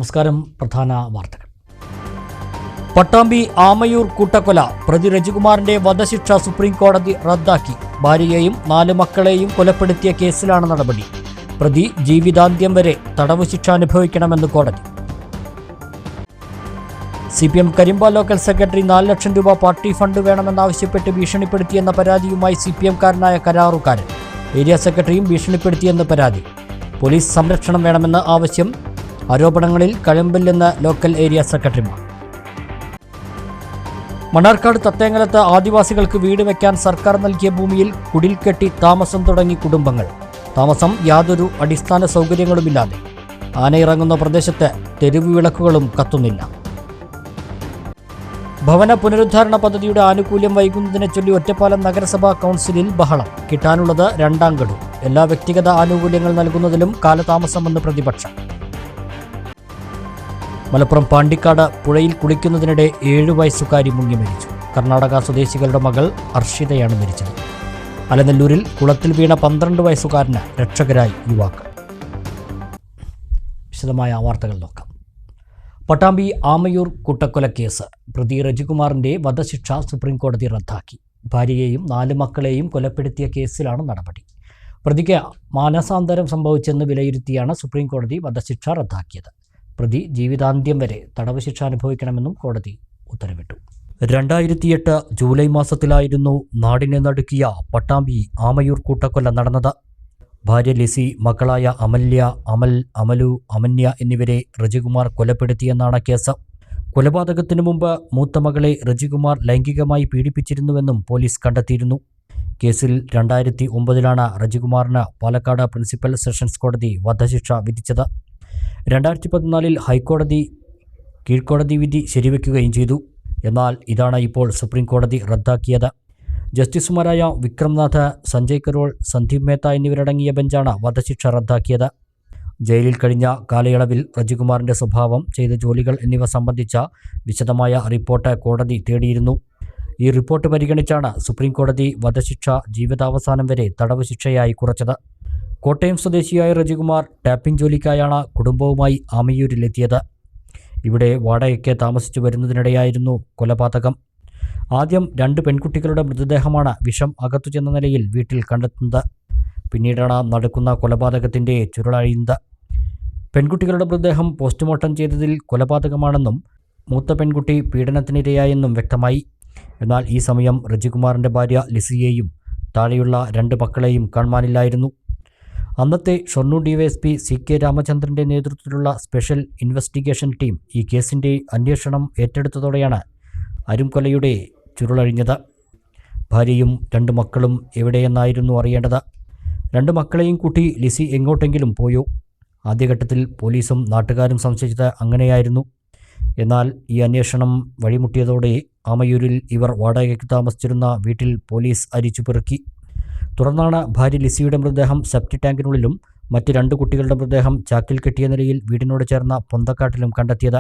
നമസ്കാരം. പ്രധാന വാർത്തകൾ. പട്ടാമ്പി ആമയൂർ കൂട്ടക്കൊല പ്രതി രജികുമാറിന്റെ വധശിക്ഷ സുപ്രീം കോടതി റദ്ദാക്കി. ഭാര്യയെയും 4 മക്കളെയും കൊലപ്പെടുത്തിയ കേസിലാണ് നടപടി. പ്രതി ജീവിതാന്ത്യം വരെ തടവ് ശിക്ഷ അനുഭവിക്കണമെന്ന് കോടതി. CPM കരിമ്പ ലോക്കൽ സെക്രട്ടറി 4 ലക്ഷം രൂപ പാർട്ടി ഫണ്ട് വേണമെന്നാവശ്യപ്പെട്ട് ഭീഷണിപ്പെടുത്തിയെന്ന പരാതിയുമായി CPM-കാരനായ കരാറുകാരൻ. ഏരിയ സെക്രട്ടറിയും ഭീഷണിപ്പെടുത്തിയെന്ന് പരാതി. പോലീസ് സംരക്ഷണം വേണമെന്ന ആവശ്യം. ആരോപണങ്ങളിൽ കഴമ്പില്ലെന്ന് ലോക്കൽ ഏരിയ സെക്രട്ടറിമാർ. മണ്ണാർക്കാട് തത്തേങ്ങലത്ത് ആദിവാസികൾക്ക് വീട് വയ്ക്കാൻ സർക്കാർ നൽകിയ ഭൂമിയിൽ കുടിൽ കെട്ടി താമസം തുടങ്ങി കുടുംബങ്ങൾ. താമസം യാതൊരു അടിസ്ഥാന സൗകര്യങ്ങളുമില്ലാതെ. ആനയിറങ്ങുന്ന പ്രദേശത്ത് തെരുവ് വിളക്കുകളും കത്തുന്നില്ല. ഭവന പുനരുദ്ധാരണ പദ്ധതിയുടെ ആനുകൂല്യം വൈകുന്നതിനെ ചൊല്ലി ഒറ്റപ്പാലം നഗരസഭാ കൗൺസിലിൽ ബഹളം. കിട്ടാനുള്ളത് 2ാം ഗഡു. എല്ലാ വ്യക്തിഗത ആനുകൂല്യങ്ങൾ നൽകുന്നതിലും കാലതാമസമെന്ന് പ്രതിപക്ഷം. മലപ്പുറം പാണ്ടിക്കാട് പുഴയിൽ കുളിക്കുന്നതിനിടെ 7 വയസ്സുകാരി മുങ്ങി മരിച്ചു. കർണാടക സ്വദേശികളുടെ മകൾ അർഷിതയാണ് മരിച്ചത്. അലനല്ലൂരിൽ കുളത്തിൽ വീണ 12 വയസ്സുകാരന് രക്ഷകരായി യുവാക്കൾ. വിശദമായ വാർത്തകൾ നോക്കാം. പട്ടാമ്പി ആമയൂർ കൂട്ടക്കൊല കേസ് പ്രതി രജികുമാറിന്റെ വധശിക്ഷ സുപ്രീംകോടതി റദ്ദാക്കി. ഭാര്യയെയും 4 മക്കളെയും കൊലപ്പെടുത്തിയ കേസിലാണ് നടപടി. പ്രതിക്ക് മാനസാന്തരം സംഭവിച്ചെന്ന് വിലയിരുത്തിയാണ് സുപ്രീംകോടതി വധശിക്ഷ റദ്ദാക്കിയത്. പ്രതി ജീവിതാന്ത്യം വരെ തടവ് ശിക്ഷ അനുഭവിക്കണമെന്നും കോടതി ഉത്തരവിട്ടു. 2008 ജൂലൈ മാസത്തിലായിരുന്നു നാടിനെ നടുക്കിയ പട്ടാമ്പി ആമയൂർ കൂട്ടക്കൊല നടന്നത്. ഭാര്യ ലിസി, മക്കളായ അമല്യ, അമൽ, അമലു, അമന്യ എന്നിവരെ രജികുമാർ കൊലപ്പെടുത്തിയെന്നാണ് കേസ്. കൊലപാതകത്തിനു മുമ്പ് മൂത്ത മകളെ രജികുമാർ ലൈംഗികമായി പീഡിപ്പിച്ചിരുന്നുവെന്നും പോലീസ് കണ്ടെത്തിയിരുന്നു. കേസിൽ 2009 രജികുമാറിന് പാലക്കാട് പ്രിൻസിപ്പൽ സെഷൻസ് കോടതി വധശിക്ഷ വിധിച്ചത്. 2014 ഹൈക്കോടതി കീഴ്ക്കോടതി വിധി ശരിവെക്കുകയും ചെയ്തു. എന്നാൽ ഇതാണ് ഇപ്പോൾ സുപ്രീം കോടതി റദ്ദാക്കിയത്. ജസ്റ്റിസുമാരായ വിക്രംനാഥ്, സഞ്ജയ് കരോൾ, സന്ദീപ് മേത്ത എന്നിവരടങ്ങിയ ബെഞ്ചാണ് വധശിക്ഷ റദ്ദാക്കിയത്. ജയിലിൽ കഴിഞ്ഞ കാലയളവിൽ രജികുമാറിന്റെ സ്വഭാവം, ചെയ്ത ജോലികൾ എന്നിവ സംബന്ധിച്ച വിശദമായ റിപ്പോർട്ട് കോടതി തേടിയിരുന്നു. ഈ റിപ്പോർട്ട് പരിഗണിച്ചാണ് സുപ്രീം കോടതി വധശിക്ഷ ജീവിതാവസാനം വരെ തടവ് ശിക്ഷയായി കുറച്ചത്. കോട്ടയം സ്വദേശിയായ രജികുമാർ ടാപ്പിംഗ് ജോലിക്കായാണ് കുടുംബവുമായി ആമയൂരിലെത്തിയത്. ഇവിടെ വാടകയ്ക്ക് താമസിച്ചു വരുന്നതിനിടെയായിരുന്നു കൊലപാതകം. ആദ്യം 2 പെൺകുട്ടികളുടെ മൃതദേഹമാണ് വിഷം അകത്തു ചെന്ന നിലയിൽ വീട്ടിൽ കണ്ടെത്തുന്നത്. പിന്നീടാണ് നടക്കുന്ന കൊലപാതകത്തിൻ്റെ ചുരുളഴിയുന്നത്. പെൺകുട്ടികളുടെ മൃതദേഹം പോസ്റ്റ്മോർട്ടം ചെയ്തതിൽ കൊലപാതകമാണെന്നും മൂത്ത പെൺകുട്ടി പീഡനത്തിനിരയായെന്നും വ്യക്തമായി. എന്നാൽ ഈ സമയം രജികുമാറിൻ്റെ ഭാര്യ ലിസിയെയും താഴെയുള്ള 2 മക്കളെയും കാണാനില്ലായിരുന്നു. അന്നത്തെ ഷൊർണൂർ DYSP CK രാമചന്ദ്രൻ്റെ നേതൃത്വത്തിലുള്ള സ്പെഷ്യൽ ഇൻവെസ്റ്റിഗേഷൻ ടീം ഈ കേസിൻ്റെ അന്വേഷണം ഏറ്റെടുത്തതോടെയാണ് അരുംകൊലയുടെ ചുരുളഴിഞ്ഞത്. ഭാര്യയും 2 മക്കളും എവിടെയെന്നായിരുന്നു അറിയേണ്ടത്. 2 മക്കളെയും കൂട്ടി ലിസി എങ്ങോട്ടെങ്കിലും പോയോ? ആദ്യഘട്ടത്തിൽ പോലീസും നാട്ടുകാരും സംശയിച്ചത് അങ്ങനെയായിരുന്നു. എന്നാൽ ഈ അന്വേഷണം വഴിമുട്ടിയതോടെ ആമയൂരിൽ ഇവർ വാടകയ്ക്ക് താമസിച്ചിരുന്ന വീട്ടിൽ പോലീസ് അരിച്ചുപെറുക്കി. തുടർന്നാണ് ഭാര്യ ലിസിയുടെ മൃതദേഹം സെപ്റ്റി ടാങ്കിനുള്ളിലും മറ്റ് 2 കുട്ടികളുടെ മൃതദേഹം ചാക്കിൽ കെട്ടിയ നിലയിൽ വീടിനോട് ചേർന്ന പൊന്തക്കാട്ടിലും കണ്ടെത്തിയത്.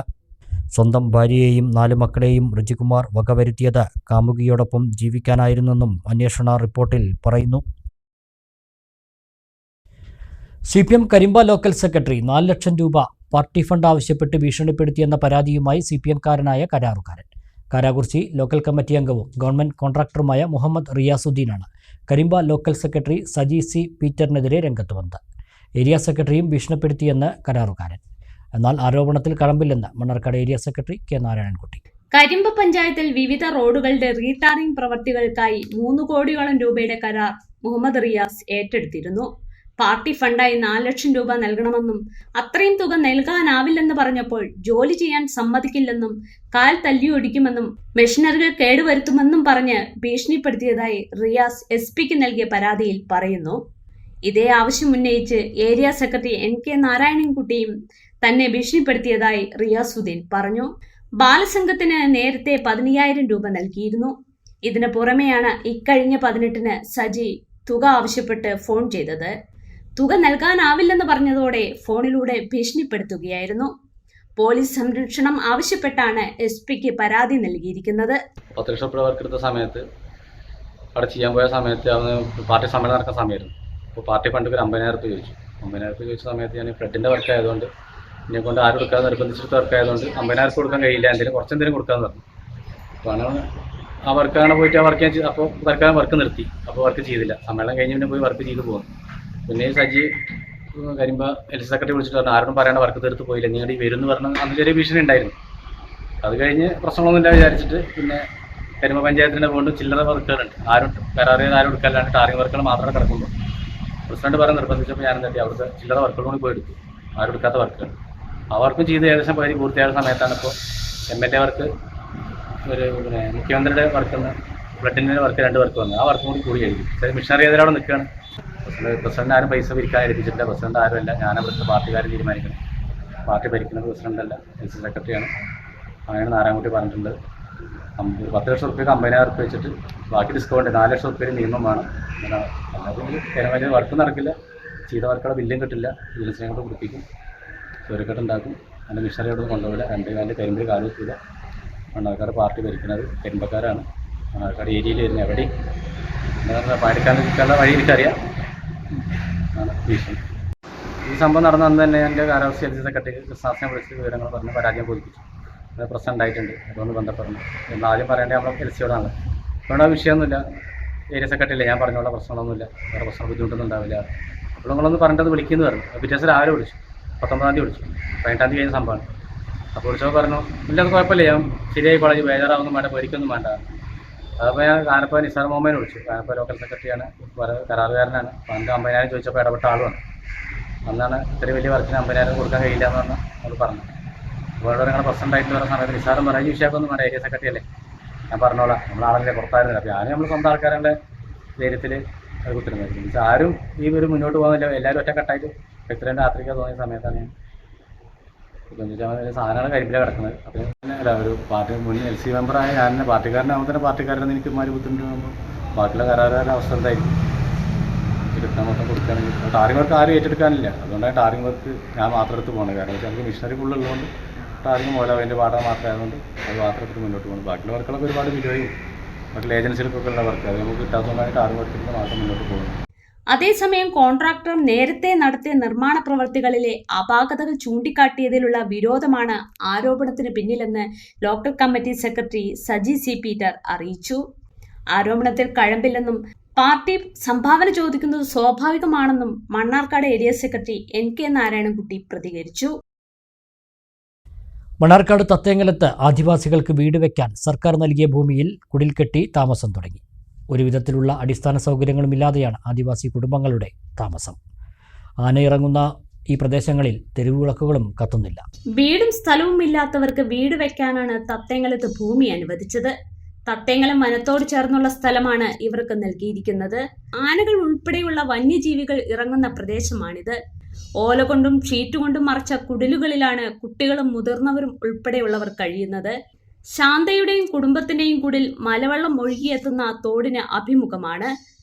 സ്വന്തം ഭാര്യയെയും 4 മക്കളെയും രജികുമാർ വകവരുത്തിയത് കാമുകിയോടൊപ്പം ജീവിക്കാനായിരുന്നെന്നും അന്വേഷണ റിപ്പോർട്ടിൽ പറയുന്നു. CPM കരിമ്പ ലോക്കൽ സെക്രട്ടറി 4 ലക്ഷം രൂപ പാർട്ടി ഫണ്ട് ആവശ്യപ്പെട്ട് ഭീഷണിപ്പെടുത്തിയെന്ന പരാതിയുമായി CPM-കാരനായ കരാറുകാരൻ. കാരാകുർച്ചി ലോക്കൽ കമ്മിറ്റി അംഗവും ഗവൺമെന്റ് കോൺട്രാക്ടറുമായ മുഹമ്മദ് റിയാസുദ്ദീനാണ് Karimba local secretary Saji C. പീറ്ററിനെതിരെ രംഗത്ത് വന്നത്. ഏരിയ സെക്രട്ടറിയും ഭീഷണിപ്പെടുത്തിയെന്ന് കരാറുകാരൻ. എന്നാൽ ആരോപണത്തിൽ കഴമ്പില്ലെന്ന് Mannarkkad area secretary K. Narayanankutty. Karimba പഞ്ചായത്തിൽ വിവിധ റോഡുകളുടെ റീടാറിംഗ് പ്രവർത്തികൾക്കായി 3 കോടിയോളം രൂപയുടെ കരാർ മുഹമ്മദ് റിയാസ് ഏറ്റെടുത്തിരുന്നു. പാർട്ടി ഫണ്ടായി 4 ലക്ഷം രൂപ നൽകണമെന്നും അത്രയും തുക നൽകാനാവില്ലെന്ന് പറഞ്ഞപ്പോൾ ജോലി ചെയ്യാൻ സമ്മതിക്കില്ലെന്നും കാൽ തല്ലിയൊടിക്കുമെന്നും മെഷീനറികൾ കേടുവരുത്തുമെന്നും പറഞ്ഞ് ഭീഷണിപ്പെടുത്തിയതായി റിയാസ് SP-ക്ക് നൽകിയ പരാതിയിൽ പറയുന്നു. ഇതേ ആവശ്യം ഉന്നയിച്ച് ഏരിയ സെക്രട്ടറി NK നാരായണൻകുട്ടിയും തന്നെ ഭീഷണിപ്പെടുത്തിയതായി റിയാസുദ്ദീൻ പറഞ്ഞു. ബാലസംഘത്തിന് നേരത്തെ 15,000 രൂപ നൽകിയിരുന്നു. ഇതിന് പുറമെയാണ് ഇക്കഴിഞ്ഞ 18-ന് സജി തുക ആവശ്യപ്പെട്ട് ഫോൺ ചെയ്തത്. തുക നൽകാനാവില്ലെന്ന് പറഞ്ഞതോടെ ഫോണിലൂടെ ഭീഷണിപ്പെടുത്തുകയായിരുന്നു. പോലീസ് സംരക്ഷണം ആവശ്യപ്പെട്ടാണ് SP-ക്ക് പരാതി നൽകിയിരിക്കുന്നത്. 10 ലക്ഷം രൂപ വർക്ക് എടുത്ത സമയത്ത് അവിടെ ചെയ്യാൻ പോയ സമയത്ത് അന്ന് പാർട്ടി സമ്മേളനം നടക്കുന്ന സമയമായിരുന്നു. അപ്പോൾ പാർട്ടി ഫണ്ട് ഒരു 50,000 രൂപ ചോദിച്ചു. 50,000 രൂപ ചോദിച്ച സമയത്ത് ഞാൻ ഫ്ലഡിൻ്റെ വർക്ക് ആയതുകൊണ്ട് എന്നെ കൊണ്ട് ആരും കൊടുക്കാതെ നിർബന്ധിച്ചിട്ട് വർക്കായതുകൊണ്ട് 50,000 കൊടുക്കാൻ കഴിയില്ല, കുറച്ചെന്തെങ്കിലും കൊടുക്കാമെന്ന് പറഞ്ഞു. അപ്പോൾ അങ്ങനെ ആ വർക്കാണ് പോയിട്ട് ആ വർക്ക് ഞാൻ അപ്പോൾ തൽക്കാലം വർക്ക് നിർത്തി. അപ്പോൾ വർക്ക് ചെയ്തില്ല. സമ്മേളനം കഴിഞ്ഞ് പിന്നെ പോയി വർക്ക് ചെയ്ത് പോകുന്നു. പിന്നെ സജി കരിമ്പ എൽ സെക്രട്ടറി വിളിച്ചിട്ട് പറഞ്ഞു, ആരോടും പറയാണ്ട് വർക്ക് തീർത്ത് പോയില്ല, നിങ്ങൾ ഈ വരുമെന്ന് പറഞ്ഞാൽ അന്ന് ചെറിയ ഭീഷണി ഉണ്ടായിരുന്നു. അത് കഴിഞ്ഞ് പ്രശ്നങ്ങളൊന്നുമില്ല വിചാരിച്ചിട്ട് പിന്നെ കരിമ്പ പഞ്ചായത്തിൻ്റെ കൊണ്ട് ചില്ലറ വർക്കുകളുണ്ട്, ആരും കരാറിയത് ആരും എടുക്കാല്ലാണ്ട് ടാറിങ് വർക്കുകൾ മാത്രമേ കിടക്കുള്ളൂ. പ്രസിഡന്റ് പറയാൻ നിർബന്ധിച്ചപ്പോൾ ഞാൻ എന്താ അവിടുത്തെ ചില്ലറ വർക്കുകൾ കൂടി പോയി എടുത്തു, ആരും എടുക്കാത്ത വർക്കുകൾ. ആ വർക്കും ചെയ്ത് ഏകദേശം പകുതി പൂർത്തിയായ സമയത്താണ് ഇപ്പോൾ MLA വർക്ക്, ഒരു പിന്നെ മുഖ്യമന്ത്രിയുടെ വർക്കെന്ന് ബ്ലഡിൻ്റെ വർക്ക് 2 വർക്ക് വന്നു. ആ വർക്കും കൂടി കഴിഞ്ഞു. മിഷണറി എതിരവിടെ നിൽക്കുകയാണ്. പ്രസിഡന്റ് ആരും പൈസ പിരിക്കാൻ ഏൽപ്പിച്ചിട്ടില്ല. പ്രസിഡന്റ് ആരുമല്ല, ഞാനവിടുത്തെ പാർട്ടിക്കാർ തീരുമാനിക്കണം. പാർട്ടി ഭരിക്കുന്നത് പ്രസിഡന്റല്ല, LC സെക്രട്ടറിയാണ്. അങ്ങനെ നാരായണൻകുട്ടി പറഞ്ഞിട്ടുണ്ട്. 10 ലക്ഷം റുപ്യക്ക് 50,000 വെച്ചിട്ട് ബാക്കി ഡിസ്കൗണ്ട് 4 ലക്ഷം റുപ്യ മിനിമം വേണം. അല്ലാതെ വലിയ വർക്ക് നടക്കില്ല, ചെയ്ത വർക്കുള്ള ബില്ലും കിട്ടില്ല, വിജിലൻസിനെ കൊണ്ട് പിടിപ്പിക്കും, ചുരുക്കെട്ട് ഉണ്ടാക്കും. അതിൻ്റെ മിഷണറി അവിടെ കൊണ്ടുപോകില്ല, 2 കാലിൽ കരിമ്പിൽ കാല് വെക്കില്ല. മണ്ണാർക്കാട് പാർട്ടി ഭരിക്കുന്നത് കരിമ്പക്കാരാണ്. മണ്ണാർക്കാട് ഏരിയയിൽ വരുന്ന എവിടെയും പാടിക്കാൻ നിൽക്കാനുള്ള വഴി എനിക്കറിയാം. ഭീഷണി ഈ സംഭവം നടന്ന അന്ന് തന്നെ എൻ്റെ കാലാവസ്ഥ LC സെക്രട്ടറി കൃഷ്ണദാസിനെ വിളിച്ച് വിവരങ്ങൾ പറഞ്ഞ് പരാജയം ബോധിപ്പിച്ചു. അത് പ്രശ്നം ഉണ്ടായിട്ടുണ്ട്, അതുകൊണ്ട് ബന്ധപ്പെടണം എന്ന് ആദ്യം പറയേണ്ടത് നമ്മളെ LCയോടാണ്. അതുകൊണ്ട് ആ വിഷയമൊന്നുമില്ല, ഏരിയ സെക്രട്ടറി അല്ലേ, ഞാൻ പറഞ്ഞോളാം, പ്രശ്നങ്ങളൊന്നുമില്ല, വേറെ പ്രശ്നം ബുദ്ധിമുട്ടൊന്നും ഉണ്ടാവില്ല. അപ്പോൾ നിങ്ങളൊന്ന് പറഞ്ഞിട്ട് വിളിക്കുമെന്ന് പറഞ്ഞു. പിറ്റേ ദിവസം രാവിലെ വിളിച്ചു, 19-ാം തീയതി വിളിച്ചു, 18-ാം തീയതി കഴിഞ്ഞ സംഭവമാണ്. അപ്പോൾ വിളിച്ചപ്പോൾ പറഞ്ഞു, ഇല്ല അത് കുഴപ്പമില്ല, ഞാൻ ശരിയായി കോളേജ് ബേജാറാവൊന്നും വേണ്ട, പേടിക്കൊന്നും വേണ്ട. അതപ്പോൾ ഞാൻ കാനപ്പ നിസാർ മുഹമ്മദിനെ വിളിച്ചു. കാനപ്പ ലോക്കൽ സെക്രട്ടറിയാണ്, കരാറുകാരനാണ്. അപ്പോൾ അന്ന് 50,000 ചോദിച്ചപ്പോൾ ഇടപെട്ട ആളുമാണ്. അന്നാണ് ഇത്രയും വലിയ വർക്കിന് 50,000 കൊടുക്കാൻ കഴിയില്ല എന്ന് പറഞ്ഞാൽ നമ്മൾ പറഞ്ഞു. അപ്പോൾ ഇവിടെ നിങ്ങളുടെ പ്രശ്നം ഉണ്ടായിട്ട് വരുന്ന സമയത്ത് നിസാറും പറഞ്ഞ ഈ വിഷയമൊന്നും വേണ്ട, ഏരിയ സെക്രട്ടറി അല്ലേ, ഞാൻ പറഞ്ഞോളാം, നമ്മളാണെങ്കിലേ പുറത്തായിരുന്നില്ല. അപ്പോൾ ഞാനും നമ്മൾ സ്വന്തം ആൾക്കാരുടെ ധൈര്യത്തിൽ അത് കുത്തിരുന്നത്. പക്ഷേ ആരും ഈ ഒരു മുന്നോട്ട് പോകുന്നില്ല, എല്ലാവരും ഒറ്റക്കെട്ടായിട്ട് ഇത്രയും രാത്രിക്ക് തോന്നിയ സമയത്താണ് ഞാൻ സാധനങ്ങൾ കരിമ്പിലാണ് കിടക്കുന്നത്. അപ്പോൾ അല്ല, ഒരു പാർട്ടി മുൻ LC മെമ്പറായ ഞാൻ പാർട്ടിക്കാരനാകുമ്പോൾ തന്നെ പാർട്ടിക്കാരനെന്ന് എനിക്ക് ഇമാര് ബുദ്ധിമുട്ട് വന്നു. ബാക്കിയുള്ള കരാറുകാരുടെ അവസ്ഥ എന്തായിരിക്കും? കിട്ടാൻ മൊത്തം കൊടുക്കുകയാണെങ്കിൽ ടാറിങ് വർക്ക് ആരും ഏറ്റെടുക്കാനില്ല. അതുകൊണ്ടാണ് ടാറിങ് വർക്ക് ഞാൻ മാത്രം എടുത്ത് പോകുന്നത്. കാരണം വെച്ചാൽ നമുക്ക് മിഷനറി ഫുള്ളുള്ളതുകൊണ്ട് ടാറിങ് മൂലം അതിൻ്റെ വാടക മാത്രമായതുകൊണ്ട് അത് മാത്രം എടുത്ത് മുന്നോട്ട് പോകുന്നു. ബാക്കിയുള്ള വർക്കുകളൊക്കെ ഒരുപാട് വിലയും ബാക്കിയുള്ള ഏജൻസികൾക്കൊക്കെ ഉള്ള വർക്ക് അത് നമുക്ക് കിട്ടാത്തതുകൊണ്ടാണ് ടാറിങ് വർക്കിൽ മാത്രം മുന്നോട്ട് പോകുന്നത്. അതേസമയം കോൺട്രാക്ടർ നേരത്തെ നടത്തിയ നിർമ്മാണ പ്രവൃത്തികളിലെ അപാകതകൾ ചൂണ്ടിക്കാട്ടിയതിലുള്ള വിരോധമാണ് ആരോപണത്തിന് പിന്നിലെന്ന് local committee secretary Saji C. Peter അറിയിച്ചു. ആരോപണത്തിൽ കഴമ്പില്ലെന്നും പാർട്ടി സംഭാവന ചോദിക്കുന്നത് സ്വാഭാവികമാണെന്നും Mannarkkad area secretary NK Narayanankutty പ്രതികരിച്ചു. മണ്ണാർക്കാട് തത്തേങ്ങലത്ത് ആദിവാസികൾക്ക് വീട് വയ്ക്കാൻ സർക്കാർ നൽകിയ ഭൂമിയിൽ കുടിൽ കെട്ടി താമസം തുടങ്ങി. ഒരു വിധത്തിലുള്ള അടിസ്ഥാന സൗകര്യങ്ങളുമില്ലാതെയാണ് ആദിവാസി കുടുംബങ്ങളുടെ താമസം. ആനയിറങ്ങുന്ന ഈ പ്രദേശങ്ങളിൽ തെരുവുവിളക്കുകളും കത്തുന്നില്ല. വീടും സ്ഥലവും ഇല്ലാത്തവർക്ക് വീട് വെക്കാനാണ് തത്തേങ്ങലത്ത് ഭൂമി അനുവദിച്ചത്. തത്തേങ്ങലം വനത്തോട് ചേർന്നുള്ള സ്ഥലമാണ് ഇവർക്ക് നൽകിയിരിക്കുന്നത്. ആനകൾ ഉൾപ്പെടെയുള്ള വന്യജീവികൾ ഇറങ്ങുന്ന പ്രദേശമാണിത്. ഓല കൊണ്ടും ഷീറ്റ് കൊണ്ടും മറച്ച കുടിലുകളിലാണ് കുട്ടികളും മുതിർന്നവരും ഉൾപ്പെടെയുള്ളവർ കഴിയുന്നത്. ശാന്തയുടെയും കുടുംബത്തിന്റെയും കുടിൽ മലവെള്ളം ഒഴുകിയെത്തുന്ന തോടിന് അഭിമുഖമാണ്.